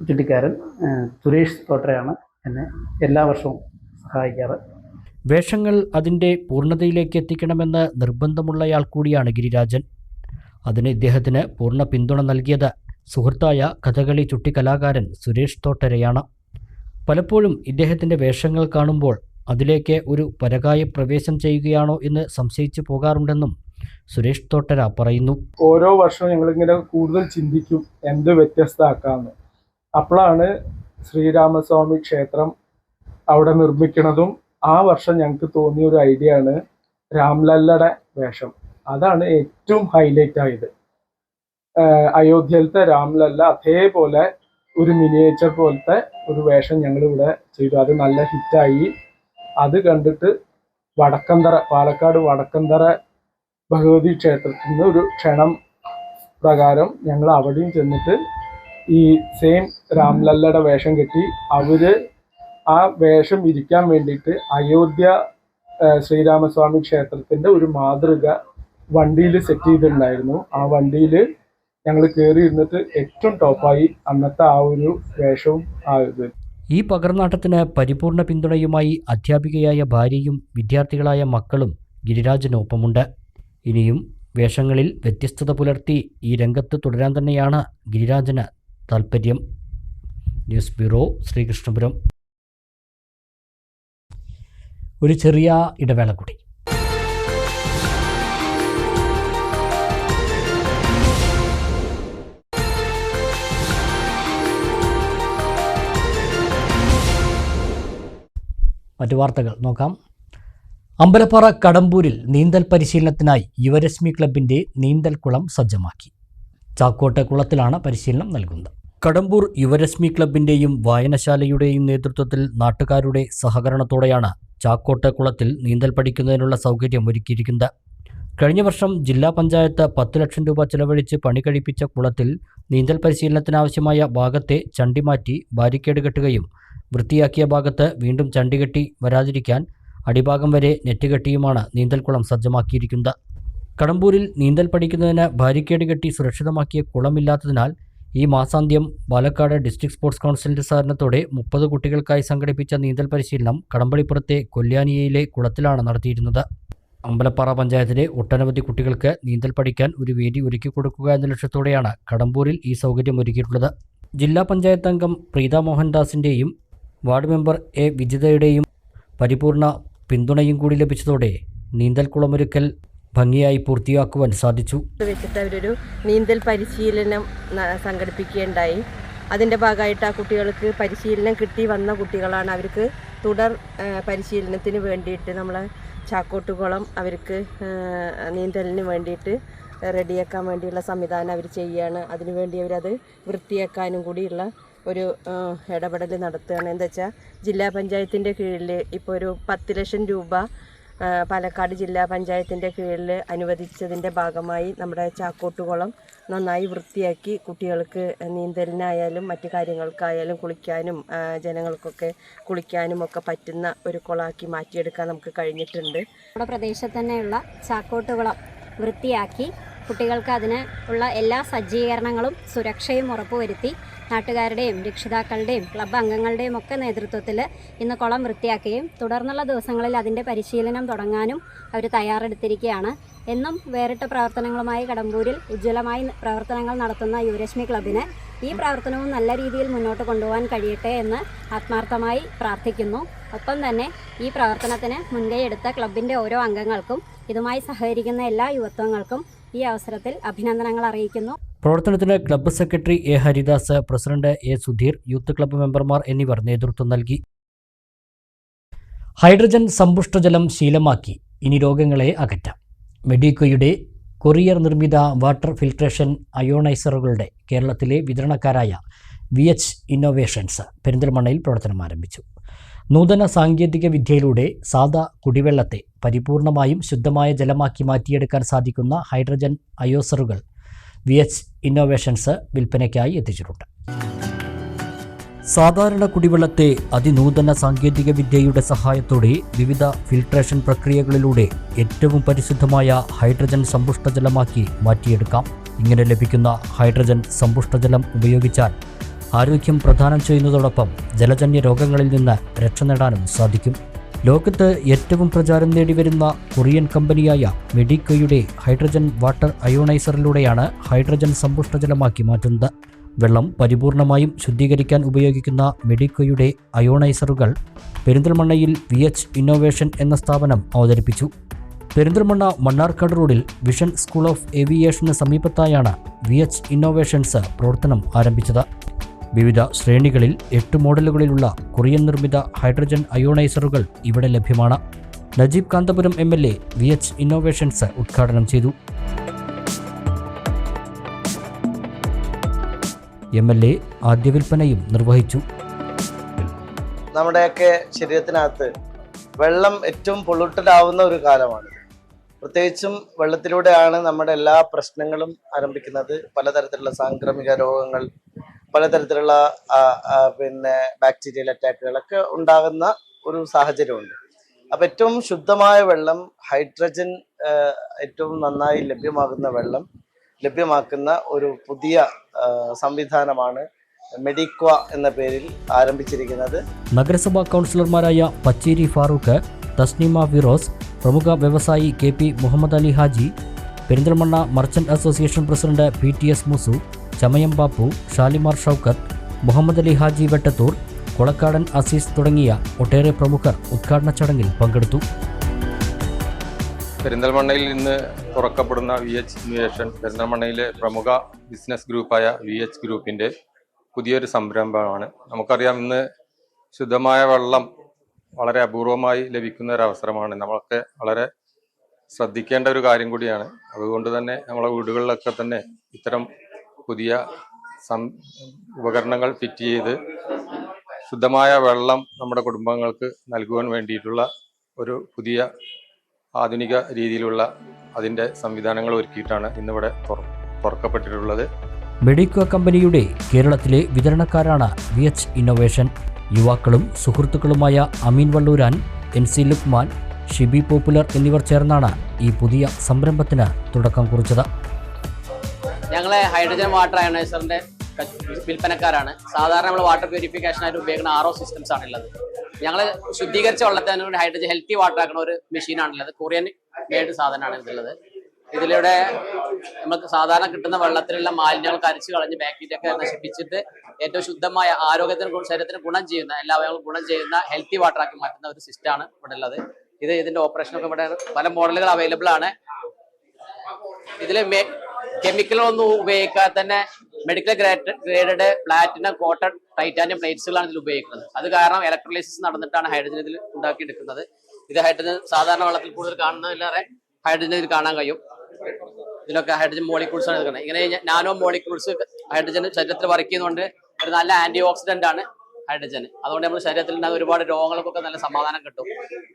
ചുറ്റിക്കാരൻ സുരേഷ് തോട്ടരയാണ് എന്നെ എല്ലാ വർഷവും സഹായിക്കാറ്. വേഷങ്ങൾ അതിൻ്റെ പൂർണ്ണതയിലേക്ക് എത്തിക്കണമെന്ന് നിർബന്ധമുള്ളയാൾ കൂടിയാണ് ഗിരിരാജൻ. അതിന് ഇദ്ദേഹത്തിന് പൂർണ്ണ പിന്തുണ നൽകിയത് സുഹൃത്തായ കഥകളി ചുട്ടിക്കലാകാരൻ സുരേഷ് തോട്ടരയാണ്. പലപ്പോഴും ഇദ്ദേഹത്തിൻ്റെ വേഷങ്ങൾ കാണുമ്പോൾ അതിലേക്ക് ഒരു പരകായ പ്രവേശം ചെയ്യുകയാണോ എന്ന് സംശയിച്ചു പോകാറുണ്ടെന്നും സുരേഷ് തോട്ടര പറയുന്നു. ഓരോ വർഷവും ഞങ്ങളിങ്ങനെ കൂടുതൽ ചിന്തിക്കും എന്ത് വ്യത്യസ്തമാക്കാമെന്ന്. അപ്പോഴാണ് ശ്രീരാമസ്വാമി ക്ഷേത്രം അവിടെ നിർമ്മിക്കുന്നതും ആ വർഷം ഞങ്ങൾക്ക് തോന്നിയ ഒരു ഐഡിയ ആണ് രാംലല്ലയുടെ വേഷം. അതാണ് ഏറ്റവും ഹൈലൈറ്റ് ആയത്. അയോധ്യയിലത്തെ രാംലല്ല അതേപോലെ ഒരു മിനിയേച്ചർ പോലത്തെ ഒരു വേഷം ഞങ്ങളിവിടെ ചെയ്തു. അത് നല്ല ഹിറ്റായി. അത് കണ്ടിട്ട് പാലക്കാട് വടക്കന്തറ ഭഗവതി ക്ഷേത്രത്തിൽ നിന്ന് ഒരു ക്ഷണം പ്രകാരം ഞങ്ങൾ അവിടെയും ചെന്നിട്ട് ഈ സെയിം രാംലല്ലയുടെ വേഷം കെട്ടി അവർ ആ വേഷം ഇരിക്കാൻ വേണ്ടിയിട്ട് അയോധ്യ ശ്രീരാമസ്വാമി ക്ഷേത്രത്തിൻ്റെ ഒരു മാതൃക വണ്ടിയിൽ സെറ്റ് ചെയ്തിട്ടുണ്ടായിരുന്നു. ആ വണ്ടിയിൽ ഞങ്ങൾ കയറി ഇരുന്നിട്ട് ഏറ്റവും ടോപ്പായി അന്നത്തെ ആ ഒരു വേഷവും ആയത്. ഈ പകർന്നാട്ടത്തിന് പരിപൂർണ പിന്തുണയുമായി അധ്യാപികയായ ഭാര്യയും വിദ്യാർത്ഥികളായ മക്കളും ഗിരിരാജനൊപ്പമുണ്ട്. ഇനിയും വേഷങ്ങളിൽ വ്യത്യസ്തത പുലർത്തി ഈ രംഗത്ത് തുടരാൻ തന്നെയാണ് ഗിരിരാജന് താൽപ്പര്യം. News bureau, Sreekrishnapuram. ഒരു ചെറിയ ഇടവേള കൂടി. മറ്റു വാർത്തകൾ നോക്കാം. അമ്പലപ്പാറ കടമ്പൂരിൽ നീന്തൽ പരിശീലനത്തിനായി യുവരശ്മി ക്ലബിൻ്റെ നീന്തൽക്കുളം സജ്ജമാക്കി. ചാക്കോട്ട് കുളത്തിലാണ് പരിശീലനം നൽകുന്നത്. കടമ്പൂർ യുവരശ്മി ക്ലബിൻ്റെയും വായനശാലയുടെയും നേതൃത്വത്തിൽ നാട്ടുകാരുടെ സഹകരണത്തോടെയാണ് ചാക്കോട്ട് കുളത്തിൽ നീന്തൽ പഠിക്കുന്നതിനുള്ള സൗകര്യം ഒരുക്കിയിരിക്കുന്നത്. കഴിഞ്ഞ വർഷം ജില്ലാ പഞ്ചായത്ത് 10 ലക്ഷം രൂപ ചെലവഴിച്ച് പണി കഴിപ്പിച്ച കുളത്തിൽ നീന്തൽ പരിശീലനത്തിനാവശ്യമായ ഭാഗത്തെ ചണ്ടി മാറ്റി ബാരിക്കേഡ് കെട്ടുകയും വൃത്തിയാക്കിയ ഭാഗത്ത് വീണ്ടും ചണ്ടി കെട്ടി വരാതിരിക്കാൻ അടിഭാഗം വരെ നെറ്റ് കെട്ടിയുമാണ് നീന്തൽക്കുളം സജ്ജമാക്കിയിരിക്കുന്നത്. കടമ്പൂരിൽ നീന്തൽ പഠിക്കുന്നതിന് ബാരിക്കേഡ് കെട്ടി സുരക്ഷിതമാക്കിയ കുളമില്ലാത്തതിനാൽ ഈ മാസാന്ത്യം പാലക്കാട് ഡിസ്ട്രിക്ട് സ്പോർട്സ് കൗൺസിലിൻ്റെ സഹകരണത്തോടെ 30 കുട്ടികൾക്കായി സംഘടിപ്പിച്ച നീന്തൽ പരിശീലനം കടമ്പളിപ്പുറത്തെ കൊല്യാനിയയിലെ കുളത്തിലാണ് നടത്തിയിരുന്നത്. അമ്പലപ്പാറ പഞ്ചായത്തിലെ ഒട്ടനവധി കുട്ടികൾക്ക് നീന്തൽ പഠിക്കാൻ ഒരു വേദി ഒരുക്കി കൊടുക്കുക എന്ന ലക്ഷ്യത്തോടെയാണ് കടമ്പൂരിൽ ഈ സൗകര്യം ഒരുക്കിയിട്ടുള്ളത്. ജില്ലാ പഞ്ചായത്ത് അംഗം പ്രീത മോഹൻദാസിൻ്റെയും വാർഡ് മെമ്പർ എ വിജിതയുടെയും പരിപൂർണ പിന്തുണയും കൂടി ലഭിച്ചതോടെ നീന്തൽക്കുളമൊരുക്കൽ ഭംഗിയായി പൂർത്തിയാക്കുവാൻ സാധിച്ചു. വെച്ചിട്ട് അവരൊരു നീന്തൽ പരിശീലനം സംഘടിപ്പിക്കുകയുണ്ടായി. അതിൻ്റെ ഭാഗമായിട്ട് ആ കുട്ടികൾക്ക് പരിശീലനം കിട്ടി വന്ന കുട്ടികളാണ്. അവർക്ക് തുടർ പരിശീലനത്തിന് വേണ്ടിയിട്ട് നമ്മൾ ചാക്കോട്ടുകുളം അവർക്ക് നീന്തലിന് വേണ്ടിയിട്ട് റെഡിയാക്കാൻ വേണ്ടിയുള്ള സംവിധാനം അവർ ചെയ്യുകയാണ്. അതിനുവേണ്ടി അവരത് വൃത്തിയാക്കാനും കൂടിയുള്ള ഒരു ഇടപെടൽ നടത്തുകയാണ്. എന്താ വെച്ചാൽ ജില്ലാ പഞ്ചായത്തിൻ്റെ കീഴിൽ ഇപ്പോൾ ഒരു 10 ലക്ഷം രൂപ പാലക്കാട് ജില്ലാ പഞ്ചായത്തിൻ്റെ കീഴിൽ അനുവദിച്ചതിൻ്റെ ഭാഗമായി നമ്മുടെ ചാക്കോട്ടുകുളം നന്നായി വൃത്തിയാക്കി കുട്ടികൾക്ക് നീന്തലിനായാലും മറ്റു കാര്യങ്ങൾക്കായാലും കുളിക്കാനും ജനങ്ങൾക്കൊക്കെ കുളിക്കാനും ഒക്കെ പറ്റുന്ന ഒരു കുളമാക്കി മാറ്റിയെടുക്കാൻ നമുക്ക് കഴിഞ്ഞിട്ടുണ്ട്. നമ്മുടെ പ്രദേശത്ത് തന്നെയുള്ള ചാക്കോട്ടുകുളം വൃത്തിയാക്കി കുട്ടികൾക്ക് അതിന് ഉള്ള എല്ലാ സജ്ജീകരണങ്ങളും സുരക്ഷയും ഉറപ്പുവരുത്തി നാട്ടുകാരുടെയും രക്ഷിതാക്കളുടെയും ക്ലബ്ബ് അംഗങ്ങളുടെയും ഒക്കെ നേതൃത്വത്തിൽ ഇന്ന് കുളം വൃത്തിയാക്കുകയും തുടർന്നുള്ള ദിവസങ്ങളിൽ അതിൻ്റെ പരിശീലനം തുടങ്ങാനും അവർ തയ്യാറെടുത്തിരിക്കുകയാണ്. എന്നും വേറിട്ട പ്രവർത്തനങ്ങളുമായി കടമ്പൂരിൽ ഉജ്ജ്വലമായി പ്രവർത്തനങ്ങൾ നടത്തുന്ന യുവരശ്മി ക്ലബിന് ഈ പ്രവർത്തനവും നല്ല രീതിയിൽ മുന്നോട്ട് കൊണ്ടുപോകാൻ കഴിയട്ടെ എന്ന് ആത്മാർത്ഥമായി പ്രാർത്ഥിക്കുന്നു. ഒപ്പം തന്നെ ഈ പ്രവർത്തനത്തിന് മുൻകൈയെടുത്ത ക്ലബിൻ്റെ ഓരോ അംഗങ്ങൾക്കും ഇതുമായി സഹകരിക്കുന്ന എല്ലാ യുവത്വങ്ങൾക്കും ഈ അവസരത്തിൽ അഭിനന്ദനങ്ങൾ അറിയിക്കുന്നു. പ്രവർത്തനത്തിന് club secretary A Haridas, president A Sudheer, youth club മെമ്പർമാർ എന്നിവർ നേതൃത്വം നൽകി. ഹൈഡ്രജൻ സമ്പുഷ്ടജലം ശീലമാക്കി ഇനി രോഗങ്ങളെ അകറ്റാം. മെഡിക്കോയുടെ കൊറിയർ നിർമ്മിത വാട്ടർ ഫിൽട്രേഷൻ അയോണൈസറുകളുടെ കേരളത്തിലെ വിതരണക്കാരായ VH ഇന്നോവേഷൻസ് പെരിന്തൽമണ്ണയിൽ പ്രവർത്തനം ആരംഭിച്ചു. നൂതന സാങ്കേതിക വിദ്യയിലൂടെ സാധാ കുടിവെള്ളത്തെ പരിപൂർണമായും ശുദ്ധമായ ജലമാക്കി മാറ്റിയെടുക്കാൻ സാധിക്കുന്ന ഹൈഡ്രജൻ അയോസറുകൾ VH ഇന്നോവേഷൻസ് വിൽപ്പനയ്ക്കായി എത്തിച്ചിട്ടുണ്ട്. സാധാരണ കുടിവെള്ളത്തെ അതിനൂതന സാങ്കേതിക വിദ്യയുടെ സഹായത്തോടെ വിവിധ ഫിൽട്രേഷൻ പ്രക്രിയകളിലൂടെ ഏറ്റവും പരിശുദ്ധമായ ഹൈഡ്രജൻ സമ്പുഷ്ടജലമാക്കി മാറ്റിയെടുക്കാം. ഇങ്ങനെ ലഭിക്കുന്ന ഹൈഡ്രജൻ സമ്പുഷ്ടജലം ഉപയോഗിച്ചാൽ ആരോഗ്യം പ്രദാനം ചെയ്യുന്നതോടൊപ്പം ജലജന്യ രോഗങ്ങളിൽ നിന്ന് രക്ഷ നേടാനും സാധിക്കും. ലോകത്ത് ഏറ്റവും പ്രചാരം നേടിവരുന്ന കൊറിയൻ കമ്പനിയായ മെഡിക്കോയുടെ ഹൈഡ്രജൻ വാട്ടർ അയോണൈസറിലൂടെയാണ് ഹൈഡ്രജൻ സമ്പുഷ്ടജലമാക്കി മാറ്റുന്നത്. വെള്ളം പരിപൂർണമായും ശുദ്ധീകരിക്കാൻ ഉപയോഗിക്കുന്ന മെഡിക്കോയുടെ അയോണൈസറുകൾ പെരിന്തൽമണ്ണയിൽ VH ഇന്നോവേഷൻ എന്ന സ്ഥാപനം അവതരിപ്പിച്ചു. പെരിന്തൽമണ്ണ മണ്ണാർക്കാട് റോഡിൽ വിഷൻ സ്കൂൾ ഓഫ് ഏവിയേഷന് സമീപത്തായാണ് VH ഇന്നോവേഷൻസ് പ്രവർത്തനം ആരംഭിച്ചത്. വിവിധ ശ്രേണികളിൽ 8 മോഡലുകളിലുള്ള കൊറിയൻ നിർമ്മിത ഹൈഡ്രജൻ അയോണൈസറുകൾ ഇവിടെ ലഭ്യമാണ്. Najeeb Kanthapuram MLA VH innovations ഉദ്ഘാടനം ചെയ്തു. MLA ആദ്യ വിൽപ്പനയും നിർവഹിച്ചു. നമ്മുടെയൊക്കെ ശരീരത്തിനകത്ത് വെള്ളം ഏറ്റവും പൊള്യൂട്ടഡ് ആവുന്ന ഒരു കാലമാണ്. പ്രത്യേകിച്ചും വെള്ളത്തിലൂടെയാണ് നമ്മുടെ എല്ലാ പ്രശ്നങ്ങളും ആരംഭിക്കുന്നത്. പലതരത്തിലുള്ള സാംക്രമിക രോഗങ്ങൾ, പലതരത്തിലുള്ള ബാക്ടീരിയൽ അറ്റാക്കുകളൊക്കെ ഉണ്ടാകുന്ന ഒരു സാഹചര്യമുണ്ട്. അപ്പം ഏറ്റവും ശുദ്ധമായ വെള്ളം, ഹൈഡ്രജൻ ഏറ്റവും നന്നായി ലഭ്യമാകുന്ന വെള്ളം ലഭ്യമാക്കുന്ന ഒരു പുതിയ സംവിധാനമാണ് മെഡിക്വ എന്ന പേരിൽ ആരംഭിച്ചിരിക്കുന്നത്. നഗരസഭാ കൗൺസിലർമാരായ പച്ചേരി ഫാറൂഖ്, തസ്നീമ ഫിറോസ്, പ്രമുഖ വ്യവസായി KP Muhammad Ali Haji, Perinthalmanna merchant association president PTS Musu, Chamayam Bappu, Shalimar Shoukath, Muhammad Ali Haji Vettathur, Kolakkadan Azeez തുടങ്ങിയ ഒട്ടേറെ പ്രമുഖർ ഉദ്ഘാടന ചടങ്ങിൽ പങ്കെടുത്തു. പെരിന്തൽമണ്ണയിൽ ഇന്ന് തുറക്കപ്പെടുന്ന VH ഇന്നോവേഷൻ പെരിന്തൽമണ്ണയിലെ പ്രമുഖ ബിസിനസ് ഗ്രൂപ്പായ VH ഗ്രൂപ്പിൻ്റെ പുതിയൊരു സംരംഭമാണ്. നമുക്കറിയാം, ഇന്ന് ശുദ്ധമായ വെള്ളം വളരെ അപൂർവമായി ലഭിക്കുന്ന ഒരു അവസരമാണ്. നമ്മളൊക്കെ വളരെ ശ്രദ്ധിക്കേണ്ട ഒരു കാര്യം കൂടിയാണ്. അതുകൊണ്ട് തന്നെ നമ്മളെ വീടുകളിലൊക്കെ തന്നെ ഇത്തരം പുതിയ ഉപകരണങ്ങൾ ഫിറ്റ് ചെയ്ത് ശുദ്ധമായ വെള്ളം നമ്മുടെ കുടുംബങ്ങൾക്ക് നൽകുവാൻ വേണ്ടിയിട്ടുള്ള ഒരു പുതിയ ആധുനിക രീതിയിലുള്ള അതിൻ്റെ സംവിധാനങ്ങൾ ഒരുക്കിയിട്ടാണ് ഇന്നിവിടെ തുറക്കപ്പെട്ടിട്ടുള്ളത്. മെഡിക്കോ കമ്പനിയുടെ കേരളത്തിലെ വിതരണക്കാരാണ് VH ഇന്നോവേഷൻ. യുവാക്കളും സുഹൃത്തുക്കളുമായ അമീൻ വള്ളൂരാൻ, NC ലുക്മാൻ, ഷിബി പോപ്പുലർ എന്നിവർ ചേർന്നാണ് ഈ പുതിയ സംരംഭത്തിന് തുടക്കം കുറിച്ചത്. ഞങ്ങൾ ഹൈഡ്രജൻ വാട്ടർ അയണൈസറിൻ്റെ വിൽപ്പനക്കാരാണ്. സാധാരണ നമ്മൾ വാട്ടർ പ്യൂരിഫിക്കേഷനായിട്ട് ഉപയോഗിക്കുന്ന RO സിസ്റ്റംസ് ആണുള്ളത്. ഞങ്ങൾ ശുദ്ധീകരിച്ച വെള്ളത്തിന് ഹൈഡ്രജൻ ഹെൽത്തി വാട്ടർ ആക്കുന്ന ഒരു മെഷീനാണുള്ളത്. കൊറിയൻ മെയ്ഡ് സാധനമാണ് ഇതുള്ളത്. ഇതിലൂടെ നമുക്ക് സാധാരണ കിട്ടുന്ന വെള്ളത്തിലുള്ള മാലിന്യങ്ങൾ അരിച്ചു കളഞ്ഞ് ബാക്ടീരിയ ഒക്കെ നശിപ്പിച്ചിട്ട് ഏറ്റവും ശുദ്ധമായ ആരോഗ്യത്തിന് ശരീരത്തിന് ഗുണം ചെയ്യുന്ന എല്ലാ അവയവങ്ങളും ഗുണം ചെയ്യുന്ന ഹെൽത്തി വാട്ടർ ആക്കി മാറ്റുന്ന ഒരു സിസ്റ്റമാണ് ഇവിടെ ഉള്ളത്. ഇതിന്റെ ഓപ്പറേഷനൊക്കെ ഇവിടെ പല മോഡലുകൾ അവൈലബിൾ ആണ്. ഇതിൽ കെമിക്കലൊന്നും ഉപയോഗിക്കാതെ തന്നെ medical graded platinum coated titanium പ്ലേറ്റ്സുകളാണ് ഇതിൽ ഉപയോഗിക്കുന്നത്. അത് കാരണം ഇലക്ട്രോലൈസിസ് നടന്നിട്ടാണ് ഹൈഡ്രജൻ ഇതിൽ ഉണ്ടാക്കിയെടുക്കുന്നത്. ഇത് ഹൈഡ്രജൻ സാധാരണ വെള്ളത്തിൽ കൂടുതൽ കാണുന്നതിലേറെ ഹൈഡ്രജൻ ഇതിൽ കാണാൻ കഴിയും. ഇതിലൊക്കെ ഹൈഡ്രജൻ മോളിക്യൂൾസ് ആണ് എടുക്കുന്നത്. ഇങ്ങനെ നാനോ മോളിക്യൂൾസ് ഹൈഡ്രജൻ ശരീരത്തിൽ വർക്ക് ചെയ്യുന്നതുകൊണ്ട് ഒരു നല്ല ആന്റി ഓക്സിഡന്റ് ആണ് ഹൈഡ്രജൻ. അതുകൊണ്ട് നമ്മുടെ ശരീരത്തിൽ ഉണ്ടാകുന്ന ഒരുപാട് രോഗങ്ങൾക്കൊക്കെ നല്ല സമാധാനം കിട്ടും.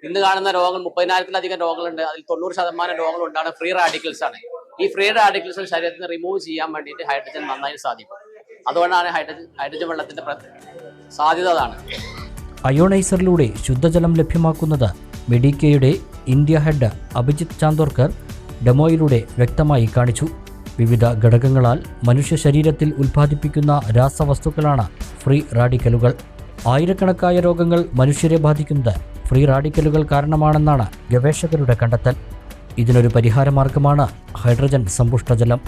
ഇന്ന് കാണുന്ന രോഗങ്ങൾ 30,000-ലധികം രോഗങ്ങളുണ്ട്. അതിൽ 90% രോഗങ്ങളുണ്ടാണ് ഫ്രീ റാഡിക്കൽസ് ആണ്. ഈ ഫ്രീ റാഡിക്കൽസ് ശരീരത്തിൽ നിന്ന് റിമൂവ് ചെയ്യാൻ വേണ്ടിയിട്ട് ഹൈഡ്രജൻ നന്നായി സാധിക്കും. അതുകൊണ്ടാണ് ഹൈഡ്രജൻ വെള്ളത്തിന്റെ സാധ്യത അതാണ്. അയോണൈസറിലൂടെ ശുദ്ധജലം ലഭ്യമാക്കുന്നത് മെഡിക്കയുടെ ഇന്ത്യ ഹെഡ് അഭിജിത്ത് ചാന്തോർക്കർ ഡെമോയിലൂടെ വ്യക്തമായി കാണിച്ചു. വിവിധ ഘടകങ്ങളാൽ മനുഷ്യ ശരീരത്തിൽ ഉൽപ്പാദിപ്പിക്കുന്ന രാസവസ്തുക്കളാണ് ഫ്രീ റാഡിക്കലുകൾ. ആയിരക്കണക്കായ രോഗങ്ങൾ മനുഷ്യരെ ബാധിക്കുന്നത് ഫ്രീ റാഡിക്കലുകൾ കാരണമാണെന്നാണ് ഗവേഷകരുടെ കണ്ടെത്തൽ. ഇതിനൊരു പരിഹാരമാർഗമാണ് ഹൈഡ്രജൻ സമ്പുഷ്ടജലം.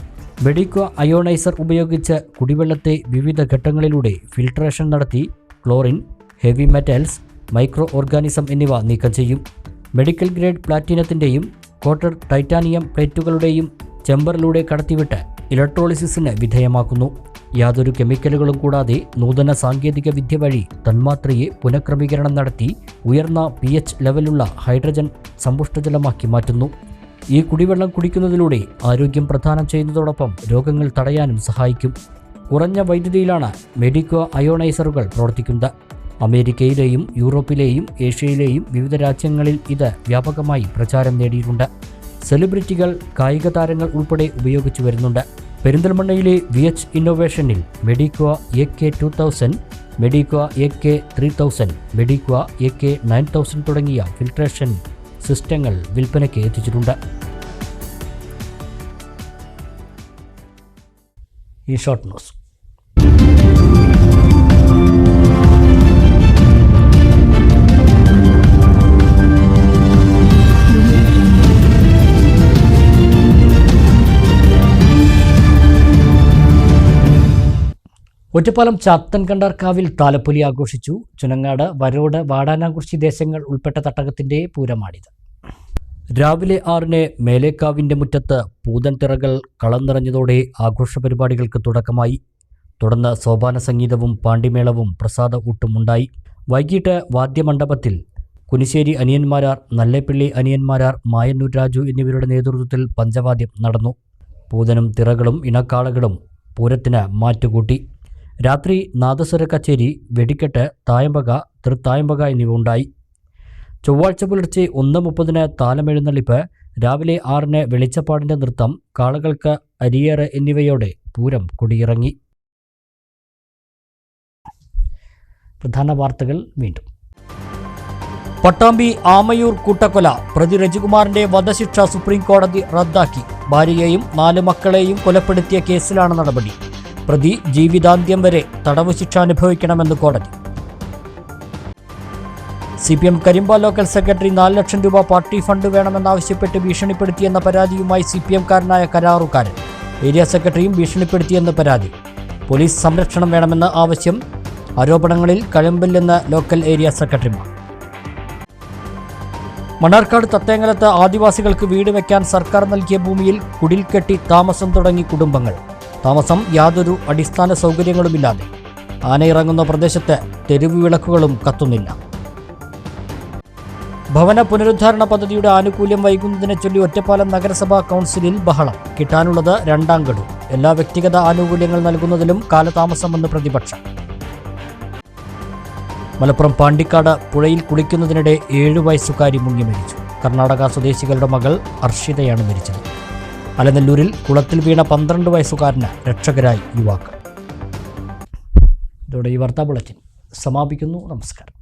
മെഡിക്കോ അയോണൈസർ ഉപയോഗിച്ച് കുടിവെള്ളത്തെ വിവിധ ഘട്ടങ്ങളിലൂടെ ഫിൽട്രേഷൻ നടത്തി chlorine, heavy metals, micro organism എന്നിവ നീക്കം ചെയ്യും. മെഡിക്കൽ ഗ്രേഡ് പ്ലാറ്റിനത്തിൻ്റെയും കോട്ടഡ് ടൈറ്റാനിയം പ്ലേറ്റുകളുടെയും ചെമ്പറിലൂടെ കടത്തിവിട്ട് ഇലക്ട്രോളിസിസിന് വിധേയമാക്കുന്നു. യാതൊരു കെമിക്കലുകളും കൂടാതെ നൂതന സാങ്കേതിക വിദ്യ വഴി തന്മാത്രയെ പുനഃക്രമീകരണം നടത്തി ഉയർന്ന pH ലെവലുള്ള ഹൈഡ്രജൻ സമ്പുഷ്ടജലമാക്കി മാറ്റുന്നു. ഈ കുടിവെള്ളം കുടിക്കുന്നതിലൂടെ ആരോഗ്യം പ്രദാനം ചെയ്യുന്നതോടൊപ്പം രോഗങ്ങൾ തടയാനും സഹായിക്കും. കുറഞ്ഞ വൈദ്യുതിയിലാണ് മെഡിക്കോ അയോണൈസറുകൾ പ്രവർത്തിക്കുന്നത്. അമേരിക്കയിലെയും യൂറോപ്പിലെയും ഏഷ്യയിലെയും വിവിധ രാജ്യങ്ങളിൽ ഇത് വ്യാപകമായി പ്രചാരം നേടിയിട്ടുണ്ട്. സെലിബ്രിറ്റികൾ, കായിക താരങ്ങൾ ഉൾപ്പെടെ ഉപയോഗിച്ചു വരുന്നുണ്ട്. പെരിന്തൽമണ്ണയിലെ VH ഇന്നോവേഷനിൽ medico AK2000, medico AK3000, medico AK9000 തുടങ്ങിയ ഫിൽട്രേഷൻ സിസ്റ്റങ്ങൾ വിൽപ്പനയ്ക്ക് എത്തിച്ചിട്ടുണ്ട്. ഈ ഷോർട്ട് ന്യൂസ്. ഒറ്റപ്പാലം ചാത്തൻകണ്ടാർക്കാവിൽ താലപ്പൊലി ആഘോഷിച്ചു. ചുനങ്ങാട്, വരോട്, വാടാനാംകുറിശി ദേശങ്ങൾ ഉൾപ്പെട്ട തട്ടകത്തിന്റെ പൂരമാണിത്. രാവിലെ 6-ന് മേലേക്കാവിന്റെ മുറ്റത്ത് പൂതൻ തിറകൾ കളം നിറഞ്ഞതോടെ ആഘോഷ പരിപാടികൾക്ക് തുടക്കമായി. തുടർന്ന് സോപാന സംഗീതവും പാണ്ടിമേളവും പ്രസാദ ഊട്ടും ഉണ്ടായി. വൈകിട്ട് വാദ്യമണ്ഡപത്തിൽ കുനിശ്ശേരി അനിയന്മാരാർ, നല്ലേപ്പിള്ളി അനിയന്മാരാർ, മായന്നൂർ രാജു എന്നിവരുടെ നേതൃത്വത്തിൽ പഞ്ചവാദ്യം നടന്നു. പൂതനും തിറകളും ഇണക്കാളകളും പൂരത്തിന് മാറ്റുകൂട്ടി. രാത്രി നാദസ്വര കച്ചേരി, വെടിക്കെട്ട്, തായമ്പക, തൃത്തായമ്പക എന്നിവ ഉണ്ടായി. ചൊവ്വാഴ്ച പുലർച്ചെ 1:30-ന് താലമെഴുന്നള്ളിപ്പ്, രാവിലെ 6-ന് വെളിച്ചപ്പാടിൻ്റെ നൃത്തം, കാളകൾക്ക് അരിയേറ് എന്നിവയോടെ പൂരം കൊടിയിറങ്ങി. പ്രധാന വാർത്തകൾ വീണ്ടും. പട്ടാമ്പി ആമയൂർ കൂട്ടക്കൊല, പ്രതി രജികുമാറിന്റെ വധശിക്ഷ സുപ്രീം കോടതി റദ്ദാക്കി. ഭാര്യയെയും 4 മക്കളെയും കൊലപ്പെടുത്തിയ കേസിലാണ് നടപടി. പ്രതി ജീവിതാന്ത്യം വരെ തടവ് ശിക്ഷ അനുഭവിക്കണമെന്ന് കോടതി. CPM കരിമ്പ ലോക്കൽ സെക്രട്ടറി 4 ലക്ഷം രൂപ പാർട്ടി ഫണ്ട് വേണമെന്നാവശ്യപ്പെട്ട് ഭീഷണിപ്പെടുത്തിയെന്ന പരാതിയുമായി CPM-കാരനായ കരാറുകാരൻ. ഏരിയ സെക്രട്ടറിയും ഭീഷണിപ്പെടുത്തിയെന്ന് പരാതി. പോലീസ് സംരക്ഷണം വേണമെന്ന് ആവശ്യം. ആരോപണങ്ങളിൽ കഴമ്പില്ലെന്ന് ലോക്കൽ ഏരിയ സെക്രട്ടറിമാർ. മണ്ണാർക്കാട് തത്തേങ്ങലത്ത് ആദിവാസികൾക്ക് വീട് വയ്ക്കാൻ സർക്കാർ നൽകിയ ഭൂമിയിൽ കുടിൽ കെട്ടി താമസം തുടങ്ങി കുടുംബങ്ങൾ. താമസം യാതൊരു അടിസ്ഥാന സൗകര്യങ്ങളുമില്ലാതെ. ആനയിറങ്ങുന്ന പ്രദേശത്ത് തെരുവ് വിളക്കുകളും കത്തുന്നില്ല. ഭവന പുനരുദ്ധാരണ പദ്ധതിയുടെ ആനുകൂല്യം വൈകുന്നതിനെ ചൊല്ലി ഒറ്റപ്പാലം നഗരസഭാ കൗൺസിലിൽ ബഹളം. കിട്ടാനുള്ളത് 2ാം ഗഡു. എല്ലാ വ്യക്തിഗത ആനുകൂല്യങ്ങൾ നൽകുന്നതിലും കാലതാമസമെന്ന് പ്രതിപക്ഷം. മലപ്പുറം പാണ്ടിക്കാട് പുഴയിൽ കുളിക്കുന്നതിനിടെ 7 വയസ്സുകാരി മുങ്ങി മരിച്ചു. കർണാടക സ്വദേശികളുടെ മകൾ അർഷിതയാണ് മരിച്ചത്. അലനല്ലൂരിൽ കുളത്തിൽ വീണ 12 വയസ്സുകാരന് രക്ഷകരായി യുവാക്കൾ. ഇതോടെ ഈ വാർത്താ ബുള്ളറ്റിൻ സമാപിക്കുന്നു. നമസ്കാരം.